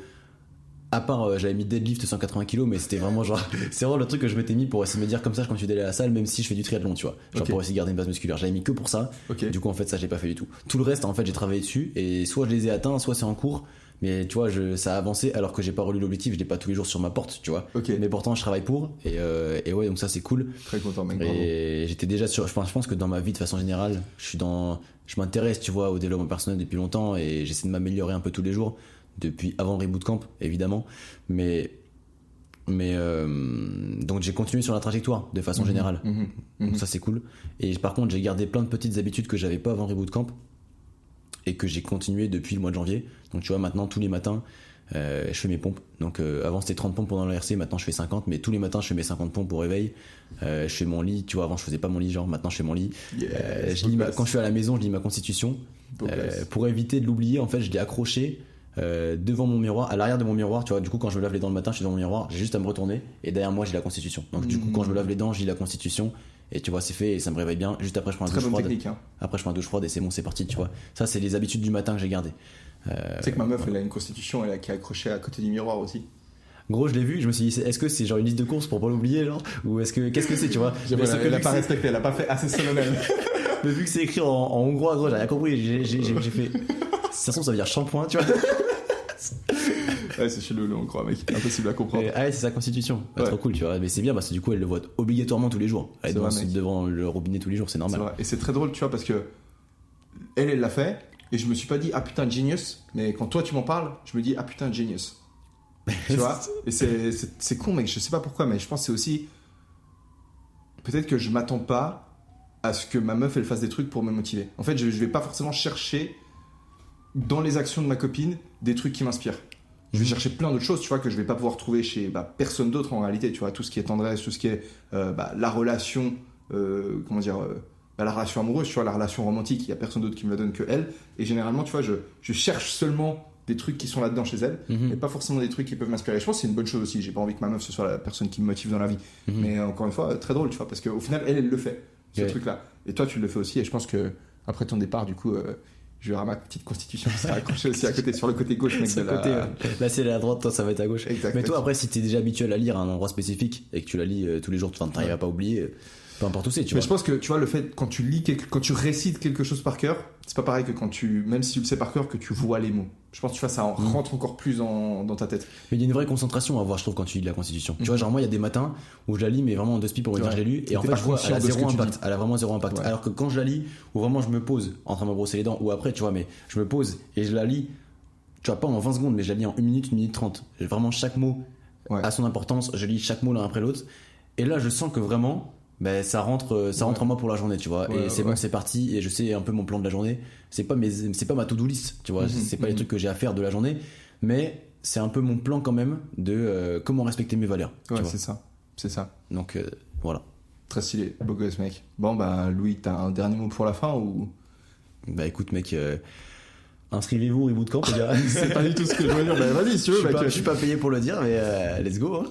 Speaker 3: à part j'avais mis deadlift 180 kg, mais c'était vraiment genre c'est vraiment le truc que je m'étais mis pour essayer de me dire comme ça quand je suis allé à la salle, même si je fais du triathlon, tu vois, genre pour essayer de garder une base musculaire, j'avais mis que pour ça. Du coup en fait ça j'ai pas fait du tout le reste, en fait j'ai travaillé dessus et soit je les ai atteints, soit c'est en cours. Mais tu vois, ça a avancé alors que j'ai pas relu l'objectif, je l'ai pas tous les jours sur ma porte, tu vois.
Speaker 2: Ok.
Speaker 3: Mais pourtant, je travaille pour. Et ouais, donc ça, c'est cool.
Speaker 2: Très content, mec. Bravo.
Speaker 3: Et j'étais déjà sur. Je pense que dans ma vie, de façon générale, je m'intéresse, tu vois, au développement personnel depuis longtemps et j'essaie de m'améliorer un peu tous les jours. Depuis avant Reboot Camp, évidemment. Mais donc j'ai continué sur la trajectoire de façon générale. Donc ça, c'est cool. Et par contre, j'ai gardé plein de petites habitudes que j'avais pas avant Reboot Camp et que j'ai continué depuis le mois de janvier. Donc tu vois, maintenant, tous les matins, je fais mes pompes. Donc avant, c'était 30 pompes pendant le RC, maintenant je fais 50, mais tous les matins, je fais mes 50 pompes au réveil. Je fais mon lit, tu vois, avant je faisais pas mon lit, genre maintenant je fais mon lit. Quand je suis à la maison, je lis ma constitution. Pour éviter de l'oublier, en fait, je l'ai accroché devant mon miroir, à l'arrière de mon miroir, tu vois. Du coup, quand je me lave les dents le matin, je suis devant mon miroir, j'ai juste à me retourner et derrière moi, j'ai la constitution. Donc du coup, quand je me lave les dents, je lis la constitution. Et tu vois, c'est fait et ça me réveille bien. Juste après, je prends la douche froide.
Speaker 2: Technique, hein.
Speaker 3: Après, je prends la douche froide et c'est bon, c'est parti, tu vois. Ça, c'est les habitudes du matin que j'ai gardées.
Speaker 2: Tu sais que ma meuf, elle a une constitution qui est accrochée à côté du miroir aussi.
Speaker 3: Gros, je l'ai vu, je me suis dit, est-ce que c'est genre une liste de courses pour pas l'oublier, genre? Ou qu'est-ce que c'est, tu vois?
Speaker 2: Elle a pas respecté, elle a pas fait assez solennel.
Speaker 3: Mais vu que c'est écrit en hongrois, gros, j'ai rien compris. J'ai fait. Ça ça veut dire shampoing, tu vois?
Speaker 2: Ouais, c'est chelou, le hongrois, mec. Impossible à comprendre.
Speaker 3: Ah ouais, c'est sa constitution. Ouais. Trop cool, tu vois. Mais c'est bien parce que du coup, elle le voit obligatoirement tous les jours. Elle danse devant le robinet tous les jours, c'est normal.
Speaker 2: C'est vrai. Et c'est très drôle, tu vois, parce que elle l'a fait. Et je me suis pas dit, ah putain, genius. Mais quand toi, tu m'en parles, je me dis, ah putain, genius. Tu vois. Et c'est con, mec. Je sais pas pourquoi, mais je pense que c'est aussi. Peut-être que je m'attends pas à ce que ma meuf, elle fasse des trucs pour me motiver. En fait, je vais pas forcément chercher dans les actions de ma copine des trucs qui m'inspirent. Je vais chercher plein d'autres choses, tu vois, que je vais pas pouvoir trouver chez personne d'autre en réalité, tu vois, tout ce qui est tendresse, tout ce qui est la relation, la relation amoureuse, tu vois, la relation romantique, il y a personne d'autre qui me la donne que elle. Et généralement, tu vois, je cherche seulement des trucs qui sont là-dedans chez elle, et pas forcément des trucs qui peuvent m'inspirer. Je pense que c'est une bonne chose aussi. J'ai pas envie que ma meuf ce soit la personne qui me motive dans la vie. Mais encore une fois, très drôle, tu vois, parce qu'au final, elle le fait, ce truc-là. Et toi, tu le fais aussi. Et je pense que après ton départ, du coup. Je verrai ma petite constitution qui sera accrochée aussi à côté, sur le côté gauche, mec.
Speaker 3: Là, c'est à droite, toi, ça va être à gauche.
Speaker 2: Exact.
Speaker 3: Mais toi, après, si t'es déjà habitué à la lire à un endroit spécifique et que tu la lis tous les jours, t'arrives à pas oublier, peu importe où c'est, tu vois.
Speaker 2: Mais je pense que, tu vois, le fait, quand tu récites quelque chose par cœur, c'est pas pareil que même si tu le sais par cœur, que tu vois les mots. Je pense que tu vois, ça rentre encore plus dans ta tête.
Speaker 3: Mais il y a une vraie concentration à avoir, je trouve, quand tu lis la Constitution. Tu vois, genre moi, il y a des matins où je la lis, mais vraiment en deux speed pour me dire que je l'ai lu, et en fait, je vois, elle a zéro impact. Elle a vraiment zéro impact. Alors que quand je la lis, où vraiment je me pose en train de me brosser les dents, ou après, tu vois, mais je me pose et je la lis, tu vois, pas en 20 secondes, mais je la lis en 1 minute, 1 minute 30. Vraiment, chaque mot a son importance, je lis chaque mot l'un après l'autre. Et là, je sens que vraiment, ça rentre en moi pour la journée, tu vois. Et c'est bon, c'est parti, et je sais un peu mon plan de la journée. C'est pas ma to-do list, tu vois. C'est pas les trucs que j'ai à faire de la journée, mais c'est un peu mon plan quand même de comment respecter mes valeurs.
Speaker 2: Ouais, c'est ça.
Speaker 3: Donc voilà.
Speaker 2: Très stylé, beau gosse, mec. Bon, Louis, t'as un dernier mot pour la fin ou?
Speaker 3: Écoute, mec, inscrivez-vous au Reboot Camp, les gars.
Speaker 2: C'est pas du tout ce que je veux dire. Vas-y, si tu veux,
Speaker 3: je suis pas payé pour le dire, mais let's go, hein.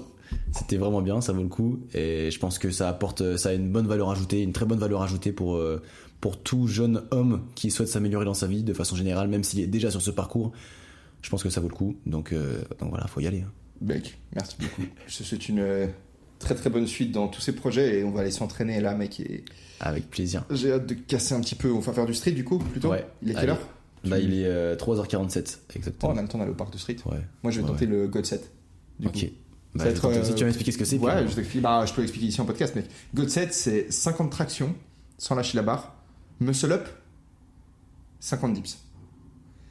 Speaker 3: C'était vraiment bien, ça vaut le coup, et je pense que ça a une bonne valeur ajoutée, une très bonne valeur ajoutée pour tout jeune homme qui souhaite s'améliorer dans sa vie de façon générale, même s'il est déjà sur ce parcours. Je pense que ça vaut le coup, donc voilà, faut y aller.
Speaker 2: Mec, merci beaucoup. Je te souhaite une très très bonne suite dans tous ces projets et on va aller s'entraîner là, mec. Et...
Speaker 3: Avec plaisir.
Speaker 2: J'ai hâte de casser un petit peu. On va faire du street du coup, plutôt.
Speaker 3: Ouais.
Speaker 2: Il est quelle heure?
Speaker 3: Il est 3h47, exactement.
Speaker 2: On a le temps d'aller au parc de street.
Speaker 3: Ouais.
Speaker 2: Moi, je vais tenter le God 7.
Speaker 3: Ok.
Speaker 2: Coup.
Speaker 3: Si tu vas m'expliquer ce que c'est.
Speaker 2: Ouais, je t'explique. Je peux l'expliquer ici en podcast, mec. God 7, c'est 50 tractions sans lâcher la barre. Muscle up, 50 dips.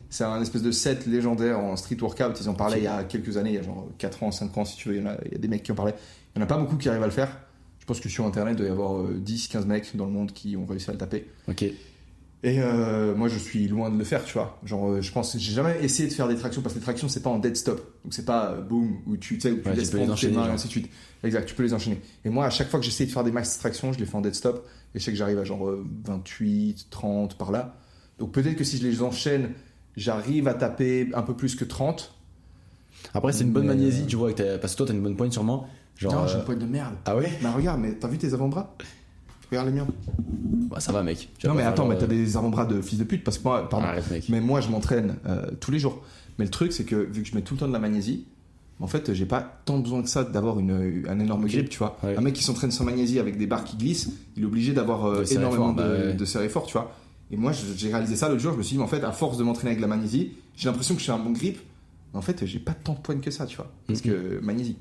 Speaker 2: C'est un espèce de set légendaire en street workout. Ils en parlaient il y a quelques années, il y a genre 4 ans, 5 ans, si tu veux. Il y a des mecs qui en parlaient. Il n'y en a pas beaucoup qui arrivent à le faire. Je pense que sur Internet, il doit y avoir 10-15 mecs dans le monde qui ont réussi à le taper.
Speaker 3: Ok.
Speaker 2: Et moi, je suis loin de le faire, tu vois. Genre, je pense, j'ai jamais essayé de faire des tractions parce que les tractions, c'est pas en dead stop. Donc, c'est pas boom, où tu laisses prendre tes mains et ainsi de suite. Exact, tu peux les enchaîner. Et moi, à chaque fois que j'essaye de faire des max tractions, je les fais en dead stop. Et je sais que j'arrive à genre 28, 30 par là. Donc, peut-être que si je les enchaîne, j'arrive à taper un peu plus que 30.
Speaker 3: Après, c'est une bonne magnésie, tu vois, parce que toi, t'as une bonne poigne sûrement. Genre,
Speaker 2: non, j'ai une poigne de merde.
Speaker 3: Ah ouais?
Speaker 2: Bah, regarde, mais t'as vu tes avant-bras? Regarde les miens.
Speaker 3: Bah, ça va, mec.
Speaker 2: Non, mais attends, mais t'as des avant-bras de fils de pute parce que moi, pardon.
Speaker 3: Arrête, mec.
Speaker 2: Mais moi, je m'entraîne tous les jours. Mais le truc, c'est que vu que je mets tout le temps de la magnésie, en fait, j'ai pas tant besoin que ça d'avoir un énorme grip, tu vois. Ouais. Un mec qui s'entraîne sans magnésie avec des barres qui glissent, il est obligé d'avoir énormément de serrer fort, tu vois. Et moi, j'ai réalisé ça l'autre jour. Je me suis dit, en fait, à force de m'entraîner avec la magnésie, j'ai l'impression que je fais un bon grip, En fait, j'ai pas tant de points que ça, tu vois. Parce que magnésie.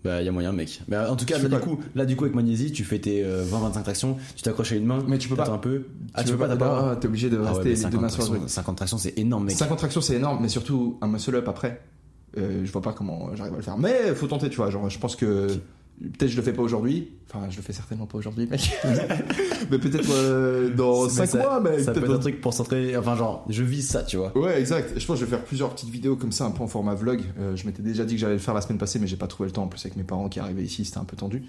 Speaker 3: Bah, il y a moyen, mec. Mais en tout cas,
Speaker 2: Je fais
Speaker 3: là, du coup, avec magnésie, tu fais tes 20-25 tractions, tu t'accroches à une main,
Speaker 2: Mais tu peux pas.
Speaker 3: t'attends un peu.
Speaker 2: Tu peux pas,
Speaker 3: t'as
Speaker 2: t'es obligé de rester les deux mains sur le truc.
Speaker 3: 50 tractions, c'est énorme, mec.
Speaker 2: 50 tractions, c'est énorme, mais surtout un muscle-up après. Je vois pas comment j'arrive à le faire. Mais faut tenter, tu vois. Genre, je pense que peut-être je le fais pas aujourd'hui. Enfin, je le fais certainement pas aujourd'hui, mec. Mais peut-être dans 5 mois, mec.
Speaker 3: Ça peut
Speaker 2: peut-être
Speaker 3: être un truc pour s'entraîner. Enfin, genre, je vise ça, tu vois.
Speaker 2: Ouais, exact. Je pense que je vais faire plusieurs petites vidéos comme ça, un peu en format vlog. Je m'étais déjà dit que j'allais le faire la semaine passée, mais j'ai pas trouvé le temps. En plus, avec mes parents qui arrivaient ici, c'était un peu tendu.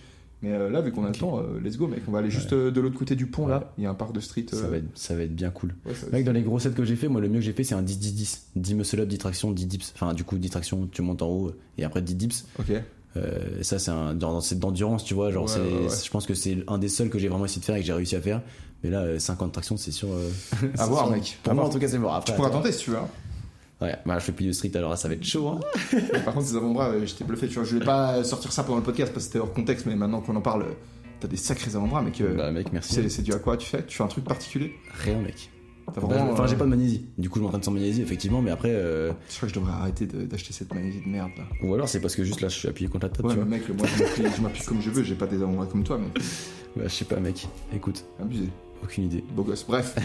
Speaker 2: Mais là, vu qu'on a le temps, let's go, mec. On va aller juste de l'autre côté du pont, là. Il y a un parc de street.
Speaker 3: Ça va être bien cool.
Speaker 2: Ouais, ça va
Speaker 3: Mec,
Speaker 2: être-
Speaker 3: dans les gros sets que j'ai fait, moi, le mieux que j'ai fait, c'est un 10-10-10. 10 muscle-up, 10 tractions, 10 dips. Enfin, du coup, 10 tractions, tu montes en haut, et après 10 dips.
Speaker 2: Ok.
Speaker 3: Ça, c'est d'endurance, tu vois. Genre,
Speaker 2: Ouais, ouais.
Speaker 3: je pense que c'est un des seuls que j'ai vraiment essayé de faire et que j'ai réussi à faire. Mais là, 50 tractions, c'est sûr.
Speaker 2: À voir,
Speaker 3: sûr.
Speaker 2: mec.
Speaker 3: Pour
Speaker 2: À
Speaker 3: moi,
Speaker 2: voir.
Speaker 3: en tout cas, c'est mort. Après,
Speaker 2: Tu pourras
Speaker 3: attends.
Speaker 2: tenter si tu veux. Hein.
Speaker 3: Ouais, bah, je fais plus de street, alors là, ça va être chaud, hein.
Speaker 2: Par contre, ces avant-bras, j'étais bluffé. Tu vois, je voulais pas sortir ça pendant le podcast parce que c'était hors contexte, mais maintenant qu'on en parle, t'as des sacrés avant-bras, mec.
Speaker 3: Bah, mec, merci.
Speaker 2: C'est dû à quoi tu fais? Tu fais un truc particulier?
Speaker 3: Rien, mec.
Speaker 2: T'as vraiment,
Speaker 3: Enfin, j'ai pas de magnésie. Du coup, je m'entraîne sans magnésie, effectivement, mais après.
Speaker 2: Je crois que je devrais arrêter d'acheter cette magnésie de merde là.
Speaker 3: Ou alors, c'est parce que juste là, je suis appuyé contre la table,
Speaker 2: Ouais,
Speaker 3: tu
Speaker 2: mais
Speaker 3: vois.
Speaker 2: mec, moi je m'appuie comme je veux, j'ai pas des avant-bras comme toi, mec.
Speaker 3: Bah, je sais pas, mec. Écoute,
Speaker 2: Abusé.
Speaker 3: aucune idée.
Speaker 2: Beau gosse. Bref.